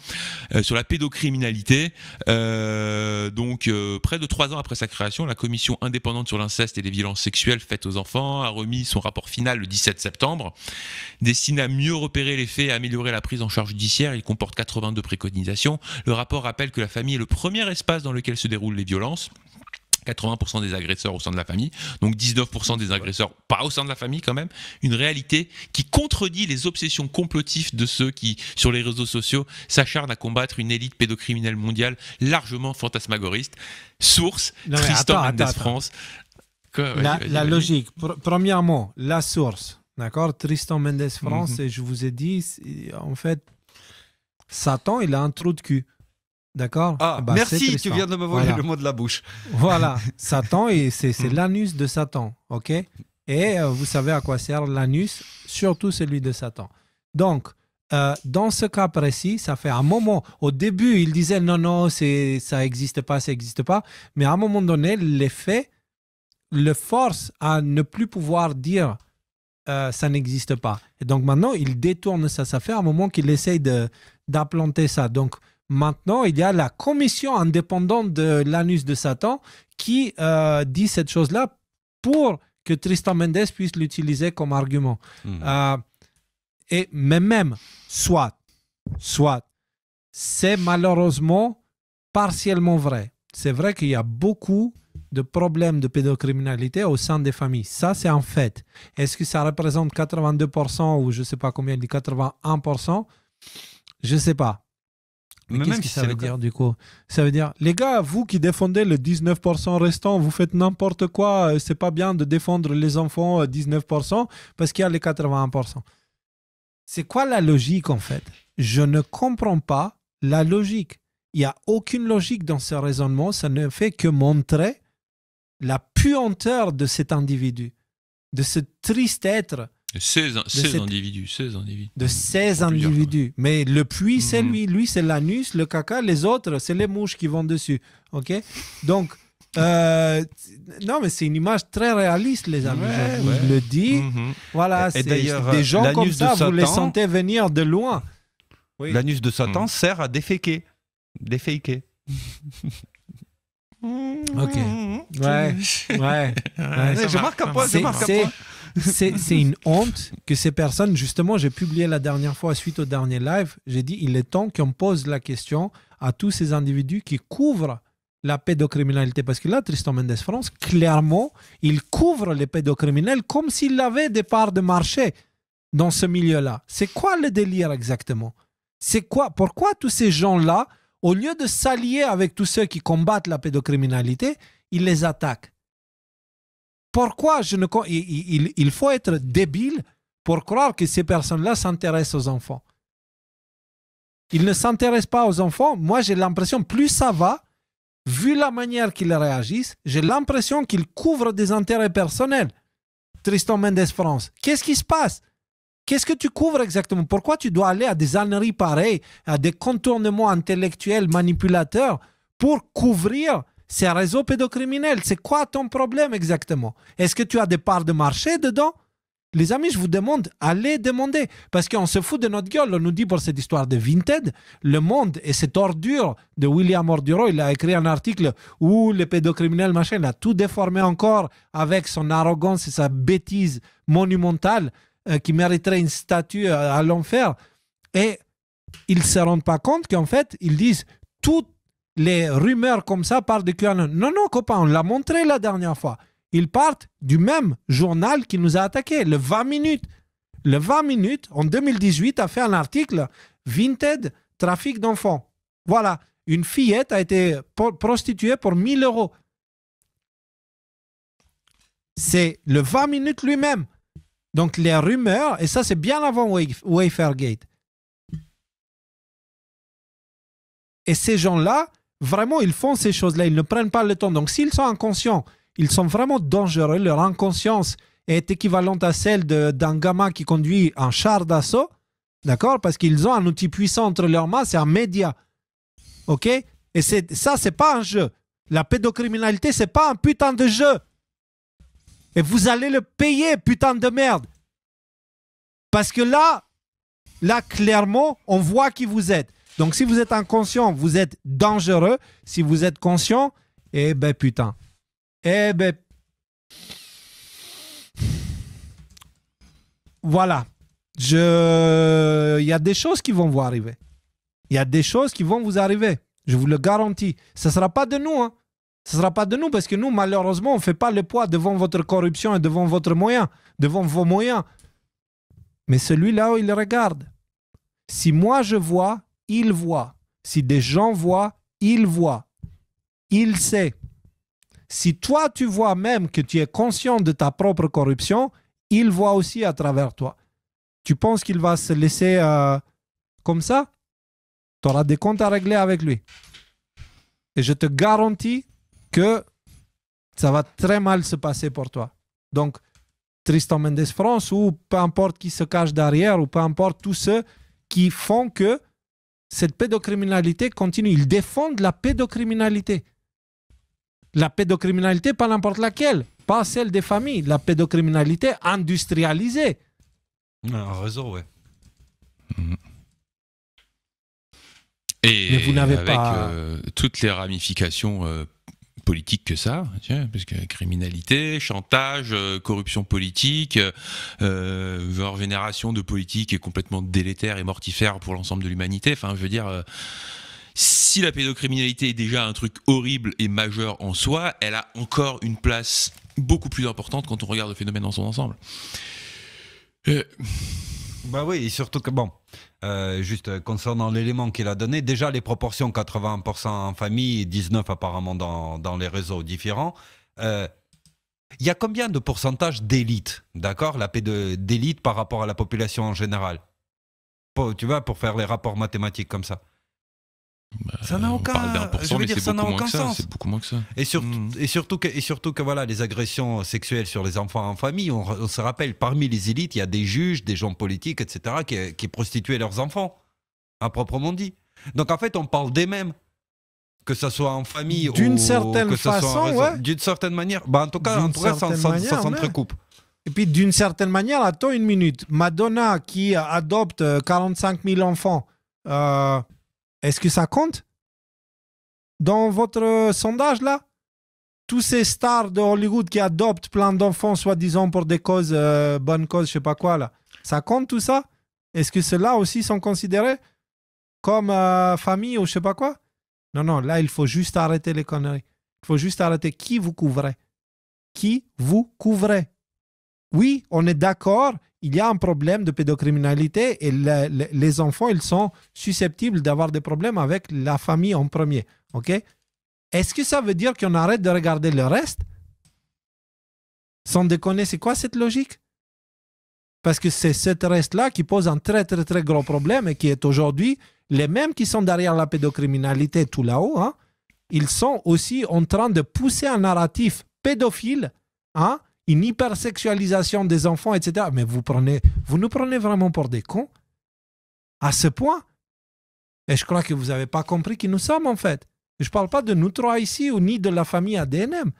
sur la pédocriminalité. Donc près de 3 ans après sa création, la commission indépendante sur l'inceste et les violences sexuelles faites aux enfants a remis son rapport final le 17 septembre. Destiné à mieux repérer les faits et à améliorer la prise en charge judiciaire, il comporte 82 préconisations. Le rapport rappelle que la famille est le premier espace dans lequel se déroulent les violences. 80% des agresseurs au sein de la famille, donc 19% des agresseurs pas au sein de la famille quand même, une réalité qui contredit les obsessions complotives de ceux qui, sur les réseaux sociaux, s'acharnent à combattre une élite pédocriminelle mondiale largement fantasmagoriste. Source, Tristan Mendes France. Quoi, la logique, premièrement, la source, d'accord, Tristan Mendes France, et je vous ai dit, en fait, Satan, il a un trou de cul. D'accord. Merci, tu viens de me voler le mot de la bouche. Voilà, Satan, c'est l'anus de Satan, ok. Et vous savez à quoi sert l'anus, surtout celui de Satan. Donc, dans ce cas précis, ça fait un moment. Au début, il disait non, ça n'existe pas, mais à un moment donné, les faits le forcent à ne plus pouvoir dire ça n'existe pas. Et donc maintenant, il détourne ça. Ça fait un moment qu'il essaye d'implanter ça. Donc, maintenant, il y a la commission indépendante de l'anus de Satan qui dit cette chose-là pour que Tristan Mendes puisse l'utiliser comme argument. Mais même, soit, c'est malheureusement partiellement vrai. C'est vrai qu'il y a beaucoup de problèmes de pédocriminalité au sein des familles. Ça, c'est un fait. Est-ce que ça représente 82% ou je ne sais pas combien, il dit 81%? Je ne sais pas. Mais qu'est-ce que ça veut dire du coup? Ça veut dire, les gars, vous qui défendez le 19% restant, vous faites n'importe quoi. C'est pas bien de défendre les enfants 19% parce qu'il y a les 81%. C'est quoi la logique en fait? Je ne comprends pas la logique. Il n'y a aucune logique dans ce raisonnement. Ça ne fait que montrer la puanteur de cet individu, de ce triste être. 16 individus. De 16 individus. Mais le puits, c'est lui. Lui, c'est l'anus, le caca. Les autres, c'est les mouches qui vont dessus. OK? Donc, non, mais c'est une image très réaliste, les amis. Je le dis. Voilà, et d'ailleurs, des gens comme ça, vous les sentez venir de loin. Oui. L'anus de Satan sert à déféquer. Ok. Ouais. Je marque un point. C'est une honte que ces personnes, justement, j'ai publié la dernière fois suite au dernier live, j'ai dit il est temps qu'on pose la question à tous ces individus qui couvrent la pédocriminalité. Parce que là, Tristan Mendes France, clairement, il couvre les pédocriminels comme s'il avait des parts de marché dans ce milieu-là. C'est quoi le délire exactement? Pourquoi tous ces gens-là, au lieu de s'allier avec tous ceux qui combattent la pédocriminalité, ils les attaquent? Pourquoi il faut être débile pour croire que ces personnes-là s'intéressent aux enfants. Ils ne s'intéressent pas aux enfants. Moi, j'ai l'impression, plus ça va, vu la manière qu'ils réagissent, j'ai l'impression qu'ils couvrent des intérêts personnels. Tristan Mendes France, qu'est-ce qui se passe? Qu'est-ce que tu couvres exactement? Pourquoi tu dois aller à des âneries pareilles, à des contournements intellectuels manipulateurs pour couvrir ces réseaux pédocriminels? C'est quoi ton problème exactement? Est-ce que tu as des parts de marché dedans? Les amis, je vous demande, allez demander. Parce qu'on se fout de notre gueule. On nous dit pour cette histoire de Vinted, Le Monde et cette ordure de William Orduro, il a écrit un article où le pédocriminel, machin, il a tout déformé encore avec son arrogance et sa bêtise monumentale qui mériterait une statue à l'enfer. Et ils ne se rendent pas compte qu'en fait, ils disent toutes les rumeurs comme ça partent de QAnon. Non, non, copain, on l'a montré la dernière fois. Ils partent du même journal qui nous a attaqué, le 20 minutes. Le 20 minutes, en 2018, a fait un article Vinted, trafic d'enfants. Voilà, une fillette a été prostituée pour 1 000 €. C'est le 20 minutes lui-même. Donc les rumeurs, et ça c'est bien avant Wayfairgate. Et ces gens-là, vraiment, ils font ces choses-là, ils ne prennent pas le temps. Donc s'ils sont inconscients, ils sont vraiment dangereux. Leur inconscience est équivalente à celle d'un gamin qui conduit un char d'assaut, d'accord? Parce qu'ils ont un outil puissant entre leurs mains, c'est un média. OK? Et ça, c'est pas un jeu. La pédocriminalité, c'est pas un putain de jeu. Et vous allez le payer, putain de merde. Parce que là, clairement, on voit qui vous êtes. Donc, si vous êtes inconscient, vous êtes dangereux. Si vous êtes conscient, eh ben putain. Eh ben, voilà. Il y a des choses qui vont vous arriver. Il y a des choses qui vont vous arriver. Je vous le garantis. Ce ne sera pas de nous. Hein. Ce ne sera pas de nous parce que nous, malheureusement, on ne fait pas le poids devant votre corruption et devant vos moyens. Mais celui-là, il regarde. Si moi je vois, il voit. Si des gens voient, il voit. Il sait. Si toi, tu vois même que tu es conscient de ta propre corruption, il voit aussi à travers toi. Tu penses qu'il va se laisser comme ça? Tu auras des comptes à régler avec lui. Et je te garantis que ça va très mal se passer pour toi. Donc, Tristan Mendes France ou peu importe qui se cache derrière ou peu importe tous ceux qui font que cette pédocriminalité continue. Ils défendent la pédocriminalité. La pédocriminalité, pas n'importe laquelle, pas celle des familles, la pédocriminalité industrialisée. Un réseau, ouais. Et mais vous n'avez avec pas toutes les ramifications politiques que ça, parce que criminalité, chantage, corruption politique, génération de politique est complètement délétère et mortifère pour l'ensemble de l'humanité. Enfin, je veux dire... si la pédocriminalité est déjà un truc horrible et majeur en soi, elle a encore une place beaucoup plus importante quand on regarde le phénomène dans son ensemble. Bah oui, et surtout que, bon, juste concernant l'élément qu'il a donné, déjà les proportions 80% en famille et 19% apparemment dans les réseaux différents. Il y a combien de pourcentage d'élite, d'accord, la d'élite par rapport à la population en général, tu vois, pour faire les rapports mathématiques comme ça. Ça n'a aucun, je veux dire, ça n'a aucun sens. C'est beaucoup moins que ça. Et surtout que voilà, les agressions sexuelles sur les enfants en famille, on se rappelle, parmi les élites, il y a des juges, des gens politiques, etc., qui prostituaient leurs enfants, à proprement dit. Donc en fait, on parle des mêmes, que ce soit en famille d'une ou certaine que ce façon, soit ouais. D'une certaine manière. Bah, en tout cas, ça s'entrecoupe. Et puis d'une certaine manière, attends une minute. Madonna qui adopte 45 000 enfants, est-ce que ça compte dans votre sondage là? Tous ces stars de Hollywood qui adoptent plein d'enfants soi-disant pour des causes, bonnes causes, je sais pas quoi là. Ça compte tout ça? Est-ce que ceux-là aussi sont considérés comme famille ou je sais pas quoi? Non, non, là il faut juste arrêter les conneries. Il faut juste arrêter. Qui vous couvrez? Qui vous couvrez? Oui, on est d'accord. Il y a un problème de pédocriminalité et les enfants, ils sont susceptibles d'avoir des problèmes avec la famille en premier. Ok? Est-ce que ça veut dire qu'on arrête de regarder le reste? Sans déconner, c'est quoi cette logique? Parce que c'est ce reste-là qui pose un très, très, très gros problème et qui est aujourd'hui les mêmes qui sont derrière la pédocriminalité tout là-haut. Hein, ils sont aussi en train de pousser un narratif pédophile, hein, une hypersexualisation des enfants, etc. Mais vous nous prenez vraiment pour des cons à ce point. Et je crois que vous n'avez pas compris qui nous sommes en fait. Je ne parle pas de nous trois ici ou ni de la famille ADNM.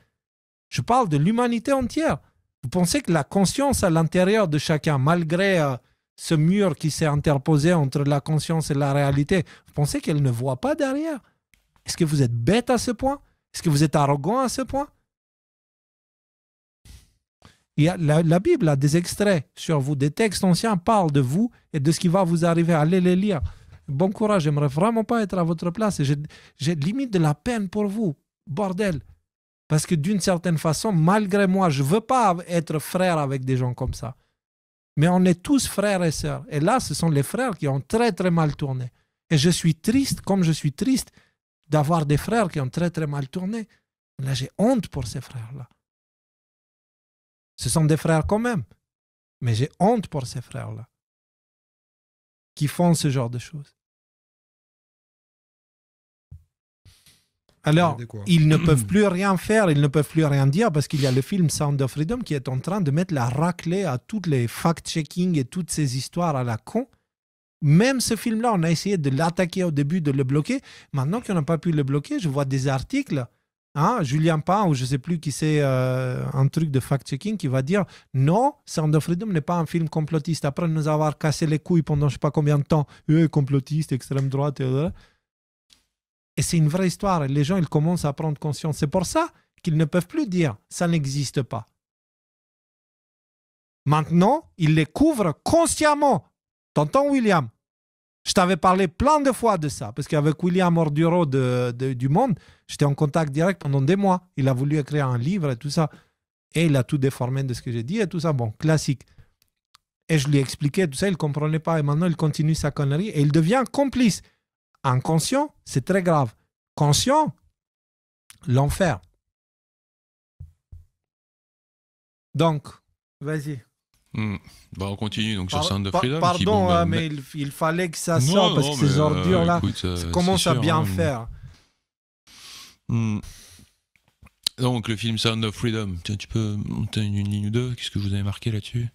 Je parle de l'humanité entière. Vous pensez que la conscience à l'intérieur de chacun, malgré ce mur qui s'est interposé entre la conscience et la réalité, vous pensez qu'elle ne voit pas derrière? Est-ce que vous êtes bête à ce point? Est-ce que vous êtes arrogant à ce point? La Bible a des extraits sur vous, des textes anciens parlent de vous et de ce qui va vous arriver. Allez les lire. Bon courage, j'aimerais vraiment pas être à votre place. J'ai limite de la peine pour vous. Bordel. Parce que d'une certaine façon, malgré moi, je ne veux pas être frère avec des gens comme ça. Mais on est tous frères et sœurs. Et là, ce sont les frères qui ont très très mal tourné. Et je suis triste, comme je suis triste, d'avoir des frères qui ont très très mal tourné. Là, j'ai honte pour ces frères-là. Ce sont des frères quand même. Mais j'ai honte pour ces frères-là qui font ce genre de choses. Alors, ils ne peuvent plus rien faire, ils ne peuvent plus rien dire parce qu'il y a le film Sound of Freedom qui est en train de mettre la raclée à toutes les fact-checking et toutes ces histoires à la con. Même ce film-là, on a essayé de l'attaquer au début, de le bloquer. Maintenant qu'on n'a pas pu le bloquer, je vois des articles. Hein, Julien Pan, ou je ne sais plus qui c'est, un truc de fact-checking qui va dire non, Sound of Freedom n'est pas un film complotiste. Après nous avoir cassé les couilles pendant je ne sais pas combien de temps, complotiste, extrême droite, et c'est une vraie histoire. Et les gens, ils commencent à prendre conscience. C'est pour ça qu'ils ne peuvent plus dire ça n'existe pas. Maintenant, ils les couvrent consciemment. T'entends, William? Je t'avais parlé plein de fois de ça, parce qu'avec William Orduro du Monde, j'étais en contact direct pendant des mois. Il a voulu écrire un livre et tout ça. Et il a tout déformé de ce que j'ai dit et tout ça. Bon, classique. Et je lui ai expliqué tout ça, il ne comprenait pas. Et maintenant, il continue sa connerie et il devient complice. Inconscient, c'est très grave. Conscient, l'enfer. Donc, vas-y. Bah on continue donc sur Sound of Freedom. Pardon, mais il fallait que ça sorte parce que ces ordures-là commencent à bien faire. Donc le film Sound of Freedom, tiens, tu peux monter une ligne ou deux? Qu'est-ce que vous avez marqué là-dessus?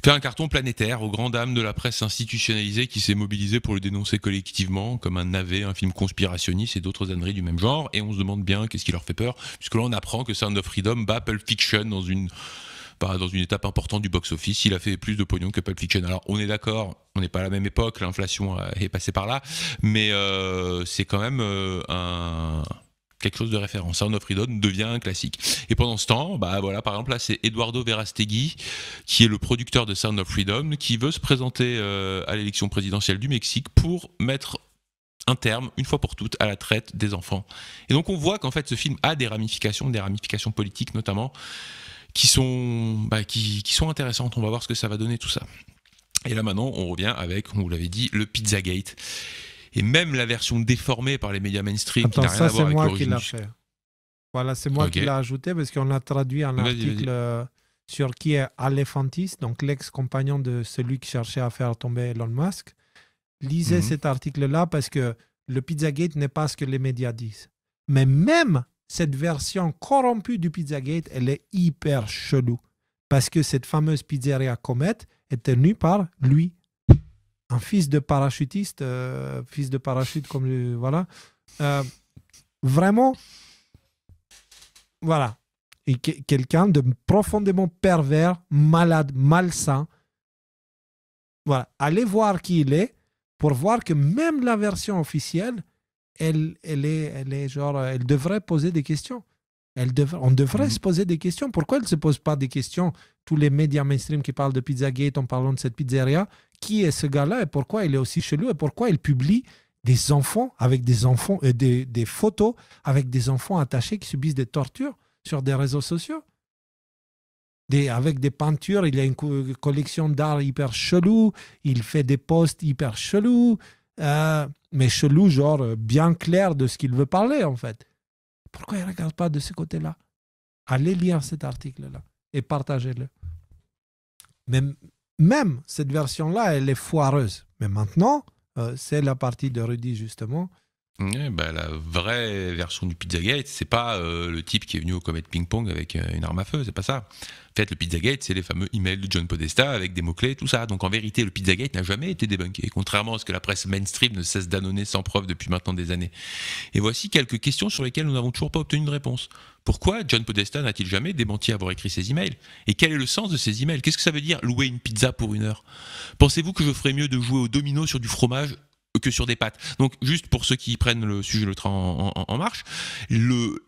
Fait un carton planétaire aux grandes dames de la presse institutionnalisée qui s'est mobilisée pour le dénoncer collectivement comme un navet, un film conspirationniste et d'autres âneries du même genre. Et on se demande bien qu'est-ce qui leur fait peur, puisque là on apprend que Sound of Freedom bat Pulp Fiction dans une étape importante du box-office. Il a fait plus de pognon que Pulp Fiction. Alors on est d'accord, on n'est pas à la même époque, l'inflation est passée par là, mais c'est quand même quelque chose de référence. Sound of Freedom devient un classique. Et pendant ce temps, bah voilà, par exemple là c'est Eduardo Verastegui qui est le producteur de Sound of Freedom qui veut se présenter à l'élection présidentielle du Mexique pour mettre un terme, une fois pour toutes, à la traite des enfants. Et donc on voit qu'en fait ce film a des ramifications politiques notamment, qui sont intéressantes. On va voir ce que ça va donner tout ça. Et là maintenant on revient avec, on vous l'avait dit, le Pizzagate. Et même la version déformée par les médias mainstream qui n'a rien à voir avec l'origine. C'est moi qui l'a fait. Voilà, c'est moi qui l'ai ajouté parce qu'on a traduit un article sur qui est Alefantis, donc l'ex-compagnon de celui qui cherchait à faire tomber Elon Musk. Lisez cet article-là parce que le Pizzagate n'est pas ce que les médias disent. Mais même cette version corrompue du Pizzagate, elle est hyper chelou. Parce que cette fameuse pizzeria Comet est tenue par lui. Un fils de parachutiste, fils de parachute comme voilà, vraiment, voilà, et quelqu'un de profondément pervers, malade, malsain. Voilà, allez voir qui il est pour voir que même la version officielle, elle est genre, elle devrait poser des questions. On devrait se poser des questions. Pourquoi elle ne se pose pas des questions? Tous les médias mainstream qui parlent de Pizzagate en parlant de cette pizzeria, qui est ce gars-là et pourquoi il est aussi chelou et pourquoi il publie des enfants avec des enfants, des photos avec des enfants attachés qui subissent des tortures sur des réseaux sociaux. Avec des peintures, il a une collection d'art hyper chelou, il fait des posts hyper chelous, mais chelou genre bien clair de ce qu'il veut parler en fait. Pourquoi il ne regarde pas de ce côté-là? allez lire cet article-là et partagez-le. Mais même cette version-là, elle est foireuse. Mais maintenant, c'est la partie de Rudy, justement. Ouais, bah, la vraie version du Pizzagate, c'est pas le type qui est venu au Comet Ping Pong avec une arme à feu, c'est pas ça. En fait, le Pizzagate, c'est les fameux emails de John Podesta avec des mots-clés, tout ça. Donc en vérité, le Pizzagate n'a jamais été débunké, contrairement à ce que la presse mainstream ne cesse d'annoncer sans preuve depuis maintenant des années. Et voici quelques questions sur lesquelles nous n'avons toujours pas obtenu de réponse. Pourquoi John Podesta n'a-t-il jamais démenti avoir écrit ces emails? Et quel est le sens de ces emails? Qu'est-ce que ça veut dire louer une pizza pour 1 heure? Pensez-vous que je ferais mieux de jouer au domino sur du fromage que sur des pâtes? Donc juste pour ceux qui prennent le sujet, le train en marche, le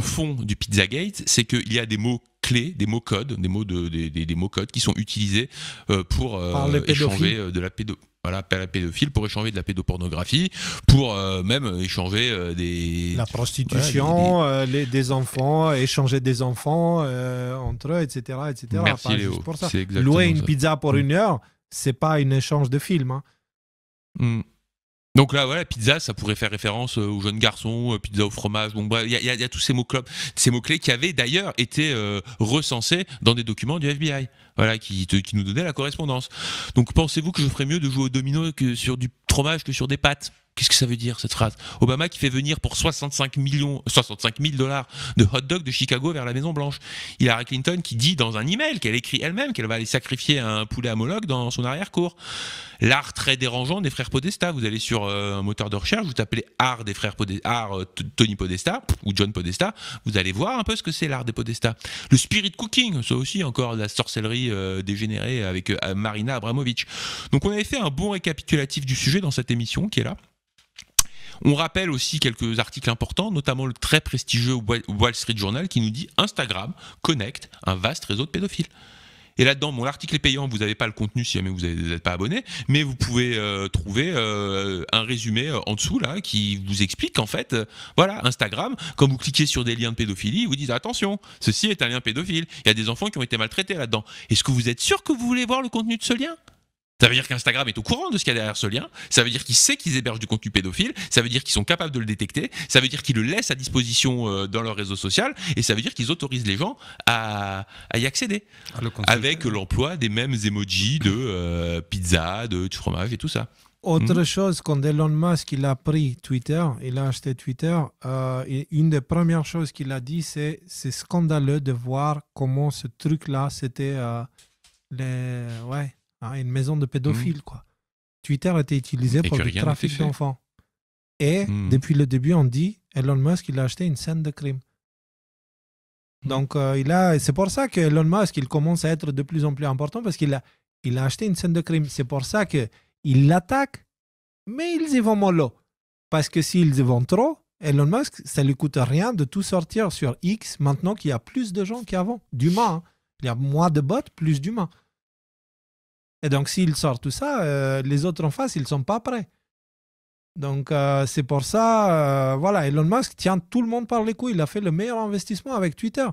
fond du Pizzagate, c'est qu'il y a des mots clés, des mots codes, des mots codes qui sont utilisés pour échanger de la pédophile, pour échanger de la pédopornographie, pour même échanger la prostitution, des enfants, échanger des enfants entre eux, etc. Merci Léo. Pour ça. C'est exactement Louer une ça. pizza pour 1 heure, c'est pas un échange de film. Hein. Donc là, voilà, pizza, ça pourrait faire référence aux jeunes garçons, pizza au fromage. Donc bref, il y a tous ces mots-clés qui avaient d'ailleurs été recensés dans des documents du FBI, voilà, qui nous donnaient la correspondance. Donc pensez-vous que je ferais mieux de jouer au domino que sur du fromage que sur des pâtes? Qu'est-ce que ça veut dire cette phrase? Obama qui fait venir pour 65 000 $ de hot dog de Chicago vers la Maison Blanche. Hillary Clinton qui dit dans un email qu'elle écrit elle-même qu'elle va aller sacrifier un poulet à Moloch dans son arrière-cour. L'art très dérangeant des frères Podesta. Vous allez sur un moteur de recherche, vous tapez art des frères Podesta, art Tony Podesta ou John Podesta, vous allez voir un peu ce que c'est l'art des Podesta. Le spirit cooking, ça aussi encore de la sorcellerie dégénérée avec Marina Abramovic. Donc on avait fait un bon récapitulatif du sujet dans cette émission qui est là. On rappelle aussi quelques articles importants, notamment le très prestigieux Wall Street Journal qui nous dit Instagram connecte un vaste réseau de pédophiles. Et là-dedans, bon, l'article est payant, vous n'avez pas le contenu si jamais vous n'êtes pas abonné, mais vous pouvez trouver un résumé en dessous là qui vous explique qu'en fait, voilà, Instagram, quand vous cliquez sur des liens de pédophilie, ils vous disent attention, ceci est un lien pédophile. Il y a des enfants qui ont été maltraités là-dedans. Est-ce que vous êtes sûr que vous voulez voir le contenu de ce lien? Ça veut dire qu'Instagram est au courant de ce qu'il y a derrière ce lien, ça veut dire qu'il sait qu'ils hébergent du contenu pédophile, ça veut dire qu'ils sont capables de le détecter, ça veut dire qu'ils le laissent à disposition dans leur réseau social, et ça veut dire qu'ils autorisent les gens à y accéder, avec l'emploi des mêmes emojis de pizza, de fromage et tout ça. Autre chose, quand Elon Musk il a pris Twitter, il a acheté Twitter, une des premières choses qu'il a dit, c'est scandaleux de voir comment ce truc-là, c'était une maison de pédophiles, quoi. Twitter était utilisé pour le trafic d'enfants. Et depuis le début, on dit Elon Musk, il a acheté une scène de crime. Donc, c'est pour ça que Elon Musk, il commence à être de plus en plus important parce qu'il a acheté une scène de crime. C'est pour ça qu'il l'attaque, mais ils y vont mollo. Parce que s'ils y vont trop, Elon Musk, ça ne lui coûte rien de tout sortir sur X maintenant qu'il y a plus de gens qu'avant. D'humains. Il y a moins de bots, plus d'humains. Et donc, s'il sort tout ça, les autres en face, ils ne sont pas prêts. Donc, c'est pour ça, voilà, Elon Musk tient tout le monde par les couilles. Il a fait le meilleur investissement avec Twitter.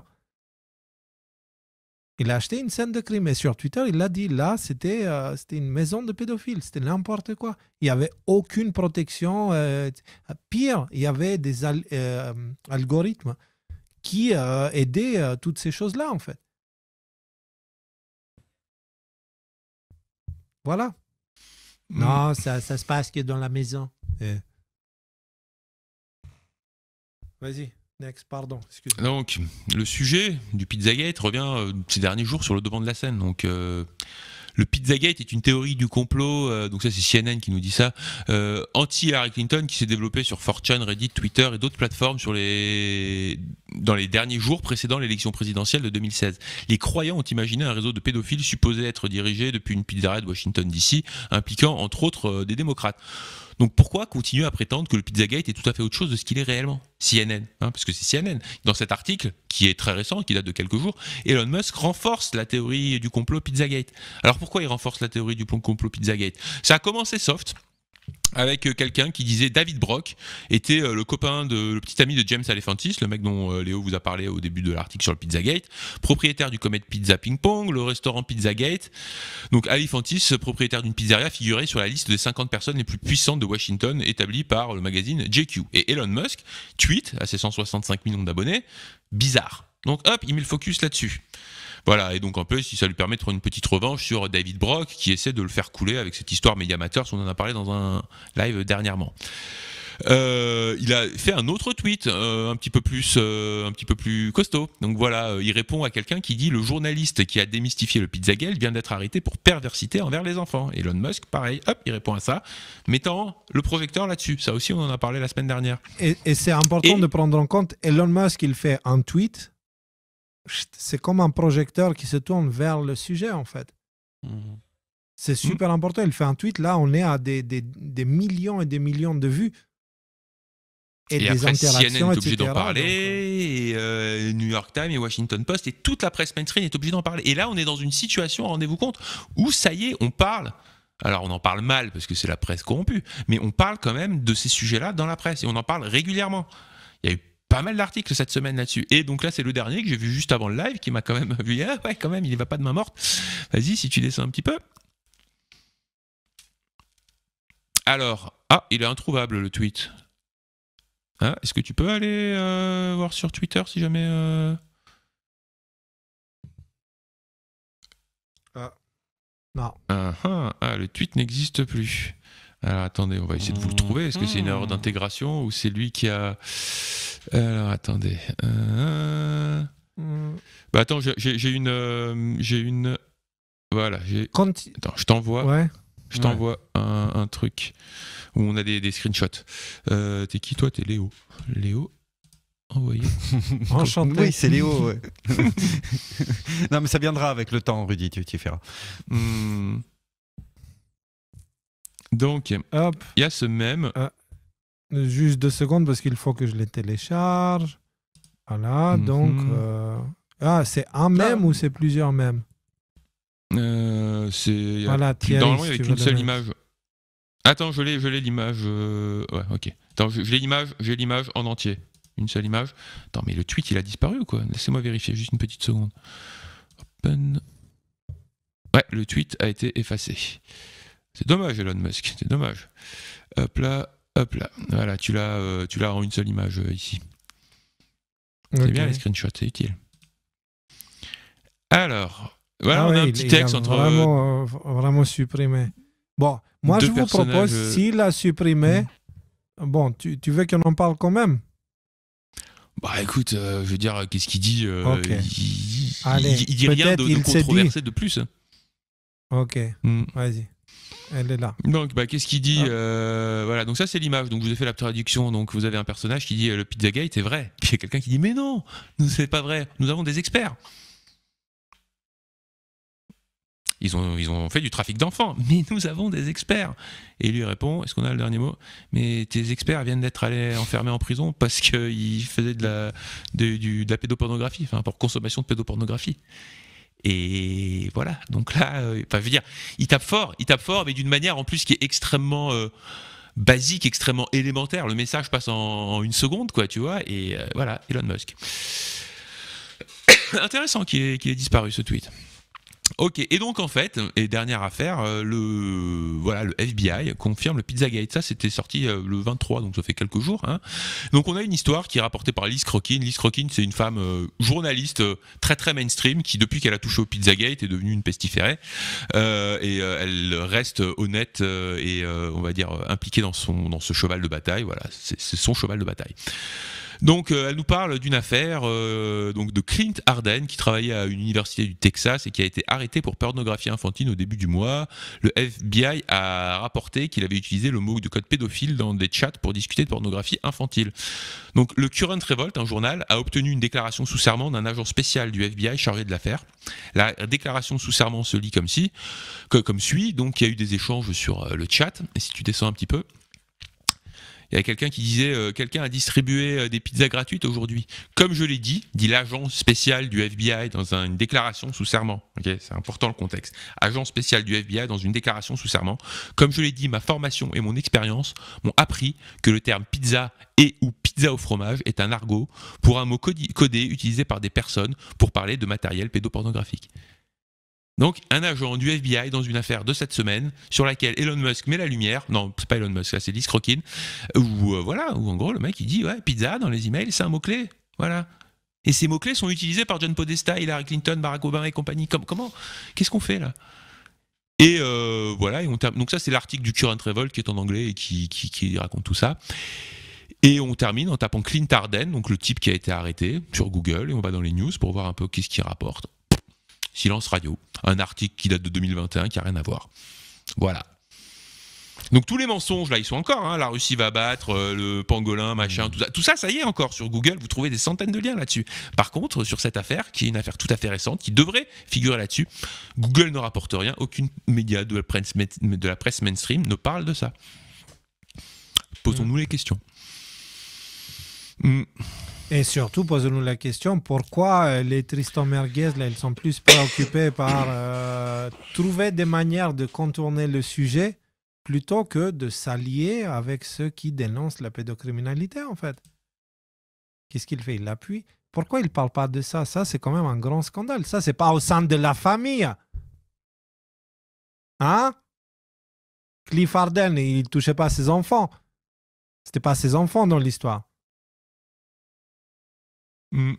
Il a acheté une scène de crime. Et sur Twitter, il l'a dit, là, c'était une maison de pédophiles. C'était n'importe quoi. Il n'y avait aucune protection. Pire, il y avait des algorithmes qui aidaient toutes ces choses-là, en fait. Voilà. Non, ça se passe que dans la maison. Vas-y, next, pardon. Excuse-moi. Donc, le sujet du Pizzagate revient ces derniers jours sur le devant de la scène. Donc, le Pizzagate est une théorie du complot, donc ça c'est CNN qui nous dit ça, anti-Hillary Clinton qui s'est développée sur 4chan, Reddit, Twitter et d'autres plateformes dans les derniers jours précédant l'élection présidentielle de 2016. Les croyants ont imaginé un réseau de pédophiles supposé être dirigé depuis une pizzeria de Washington DC, impliquant entre autres des démocrates. Donc pourquoi continuer à prétendre que le Pizzagate est tout à fait autre chose de ce qu'il est réellement? CNN, parce que c'est CNN. Dans cet article, qui est très récent, qui date de quelques jours, Elon Musk renforce la théorie du complot Pizzagate. Alors pourquoi il renforce la théorie du complot Pizzagate? Ça a commencé soft, avec quelqu'un qui disait David Brock était le petit ami de James Alefantis, le mec dont Léo vous a parlé au début de l'article sur le Pizzagate, propriétaire du Comet Pizza Ping Pong, le restaurant Pizzagate. Donc Alefantis, propriétaire d'une pizzeria, figurait sur la liste des 50 personnes les plus puissantes de Washington, établie par le magazine JQ. Et Elon Musk tweet à ses 165 millions d'abonnés, bizarre. Donc hop, il met le focus là-dessus. Voilà, et donc en plus, ça lui permet de prendre une petite revanche sur David Brock, qui essaie de le faire couler avec cette histoire Media Matters, on en a parlé dans un live dernièrement. Il a fait un autre tweet un petit peu plus costaud. Donc voilà, il répond à quelqu'un qui dit: le journaliste qui a démystifié le Pizzagate vient d'être arrêté pour perversité envers les enfants. Elon Musk, pareil, hop, il répond à ça, mettant le projecteur là-dessus. Ça aussi, on en a parlé la semaine dernière. Et c'est important de prendre en compte, Elon Musk, il fait un tweet, c'est comme un projecteur qui se tourne vers le sujet, en fait. C'est super important. Il fait un tweet, là, on est à des millions et des millions de vues. Et des après, CNN est obligé d'en parler, et New York Times et Washington Post, et toute la presse mainstream est obligée d'en parler. Et là, on est dans une situation, rendez-vous compte, où ça y est, on parle. Alors, on en parle mal parce que c'est la presse corrompue, mais on parle quand même de ces sujets-là dans la presse, et on en parle régulièrement. Il y a eu pas mal d'articles cette semaine là-dessus. Et donc là, c'est le dernier que j'ai vu juste avant le live, qui m'a quand même vu, ah ouais, quand même, il ne va pas de main morte. Vas-y, si tu descends un petit peu. Alors, il est introuvable, le tweet. Hein, est-ce que tu peux aller voir sur Twitter si jamais... Non. Le tweet n'existe plus. Alors attendez, on va essayer de vous le trouver. Est-ce que c'est une erreur d'intégration ou c'est lui qui a... Alors attendez. Bah attends, j'ai une... Voilà. Attends, je t'envoie. Ouais. Je t'envoie un truc où on a des screenshots. T'es qui toi? T'es Léo. Léo, envoyé. Enchanté. Oui, c'est Léo. Ouais. Non, mais ça viendra avec le temps, Rudy, tu y feras. Donc, il y a ce mème. Juste 2 secondes parce qu'il faut que je les télécharge. Voilà, donc... c'est un mème ou c'est plusieurs mèmes? Voilà, normalement, il n'y avait qu'une seule image. Attends, je l'ai l'image. Ouais, ok. Attends, j'ai l'image en entier. Une seule image. Attends, mais le tweet, il a disparu ou quoi? Laissez-moi vérifier, juste une petite seconde. Open. Ouais, le tweet a été effacé. C'est dommage, Elon Musk, c'est dommage. Hop là. Voilà, tu l'as en une seule image ici. C'est bien les screenshots, c'est utile. Alors. Voilà, on a un petit texte entre... Vraiment supprimé. Bon, moi je vous propose, s'il a supprimé, bon, tu veux qu'on en parle quand même? Bah écoute, je veux dire, qu'est-ce qu'il dit? Il dit rien de controversé de plus. Ok, vas-y. Elle est là. Donc, qu'est-ce qu'il dit? Voilà, donc ça c'est l'image. Donc je vous ai fait la traduction. Donc vous avez un personnage qui dit le Pizzagate est vrai. Puis il y a quelqu'un qui dit mais non, c'est pas vrai. Nous avons des experts. Ils ont fait du trafic d'enfants, mais nous avons des experts. Et il lui répond, est-ce qu'on a le dernier mot? Mais tes experts viennent d'être allés enfermés en prison parce qu'ils faisaient de la pédopornographie, enfin pour consommation de pédopornographie. Et voilà, donc là, je veux dire, il tape fort, mais d'une manière en plus qui est extrêmement basique, extrêmement élémentaire. Le message passe en 1 seconde, quoi, tu vois, et voilà, Elon Musk. Intéressant qu'il ait disparu ce tweet. Ok, et donc en fait, et dernière affaire, le FBI confirme le Pizzagate. Ça, c'était sorti le 23, donc ça fait quelques jours. Hein. Donc on a une histoire qui est rapportée par Liz Crokin. Liz Crokin, c'est une femme journaliste très très mainstream qui, depuis qu'elle a touché au Pizzagate, est devenue une pestiférée. Et elle reste honnête et on va dire impliquée dans ce cheval de bataille. Voilà, c'est son cheval de bataille. Donc, elle nous parle d'une affaire donc de Clint Harden qui travaillait à une université du Texas et qui a été arrêté pour pornographie infantile au début du mois. Le FBI a rapporté qu'il avait utilisé le mot de code pédophile dans des chats pour discuter de pornographie infantile. Donc, le Current Revolt, un journal, a obtenu une déclaration sous serment d'un agent spécial du FBI chargé de l'affaire. La déclaration sous serment se lit comme suit. Donc, il y a eu des échanges sur le chat. Et si tu descends un petit peu, il y a quelqu'un qui disait quelqu'un a distribué des pizzas gratuites aujourd'hui. Comme je l'ai dit l'agent spécial du FBI dans une déclaration sous serment. Okay, c'est important le contexte. Agent spécial du FBI dans une déclaration sous serment. Comme je l'ai dit, ma formation et mon expérience m'ont appris que le terme pizza ou pizza au fromage est un argot pour un mot codé utilisé par des personnes pour parler de matériel pédopornographique. Donc, un agent du FBI dans une affaire de cette semaine sur laquelle Elon Musk met la lumière. Non, c'est pas Elon Musk, là, c'est Liz Crokin. Où en gros, le mec, il dit ouais, pizza dans les emails, c'est un mot-clé. Voilà. Et ces mots-clés sont utilisés par John Podesta, Hillary Clinton, Barack Obama et compagnie. Comment? Qu'est-ce qu'on fait là? Et voilà, donc ça c'est l'article du Current Revolt qui est en anglais et qui raconte tout ça. Et on termine en tapant Clint Arden, donc le type qui a été arrêté sur Google, et on va dans les news pour voir un peu qu'est-ce qu'il rapporte. Silence radio, un article qui date de 2021 qui n'a rien à voir. Voilà. Donc tous les mensonges là, ils sont encore. Hein, la Russie va battre, le pangolin, machin, tout ça, ça y est encore sur Google. Vous trouvez des centaines de liens là-dessus. Par contre, sur cette affaire, qui est une affaire tout à fait récente, qui devrait figurer là-dessus, Google ne rapporte rien. Aucune média de la presse mainstream ne parle de ça. Posons-nous les questions. Et surtout, posons-nous la question, pourquoi les Tristan Merguez, là, ils sont plus préoccupés par trouver des manières de contourner le sujet plutôt que de s'allier avec ceux qui dénoncent la pédocriminalité, en fait. Qu'est-ce qu'il fait? Il l'appuie. Pourquoi il ne parle pas de ça? Ça, c'est quand même un grand scandale. Ça, c'est pas au sein de la famille. Hein? Cliff Arden, il ne touchait pas ses enfants. C'était pas ses enfants dans l'histoire. Ouais,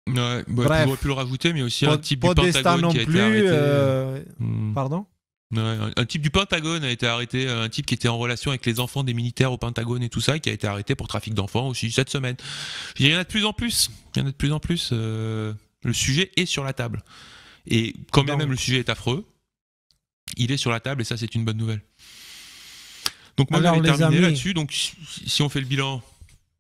bah, Bref, j'aurais pu le rajouter, mais aussi un type du Podesta Pentagone non qui a été plus. arrêté. Pardon? Ouais, un type du Pentagone a été arrêté, un type qui était en relation avec les enfants des militaires au Pentagone et tout ça, qui a été arrêté pour trafic d'enfants aussi cette semaine. Il y en a de plus en plus. Il y en a de plus en plus. Le sujet est sur la table. Et quand bien même le sujet est affreux, il est sur la table et ça, c'est une bonne nouvelle. Donc moi, j'avais terminé là-dessus. Donc si on fait le bilan,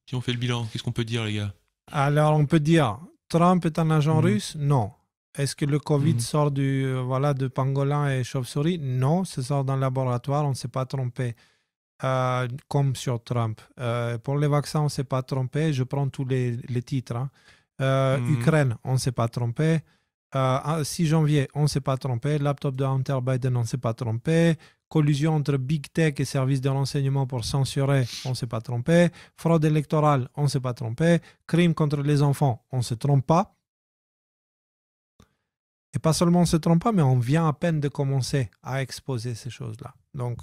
qu'est-ce qu'on peut dire, les gars? Alors, on peut dire, Trump est un agent russe? Non. Est-ce que le Covid sort de pangolin et chauve-souris? Non, ça sort d'un laboratoire, on ne s'est pas trompé. Comme sur Trump. Pour les vaccins, on ne s'est pas trompé. Je prends tous les titres. Ukraine, on ne s'est pas trompé. 6 janvier, on ne s'est pas trompé. Laptop de Hunter Biden, on ne s'est pas trompé. Collusion entre Big Tech et services de renseignement pour censurer, on ne s'est pas trompé. Fraude électorale, on ne s'est pas trompé. Crime contre les enfants, on ne se trompe pas. Et pas seulement on ne se trompe pas, mais on vient à peine de commencer à exposer ces choses-là. Donc,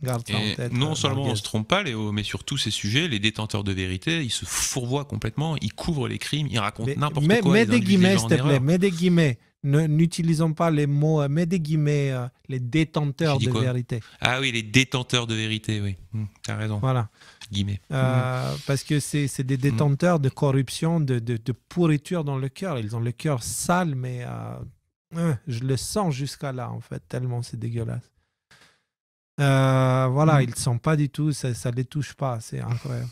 garde ça en tête. Non seulement on ne se trompe pas, Léo, mais sur tous ces sujets, les détenteurs de vérité, ils se fourvoient complètement, ils couvrent les crimes, ils racontent n'importe quoi. Mets des guillemets, s'il te plaît, mets des guillemets. N'utilisons pas les mots, mets des guillemets, les détenteurs de vérité. Ah oui, les détenteurs de vérité, oui. T'as raison. Voilà. Guillemets. Parce que c'est des détenteurs de corruption, de pourriture dans le cœur. Ils ont le cœur sale, mais je le sens jusqu'à là, en fait, tellement c'est dégueulasse. Voilà, ils ne sont pas du tout, ça ne les touche pas, c'est incroyable.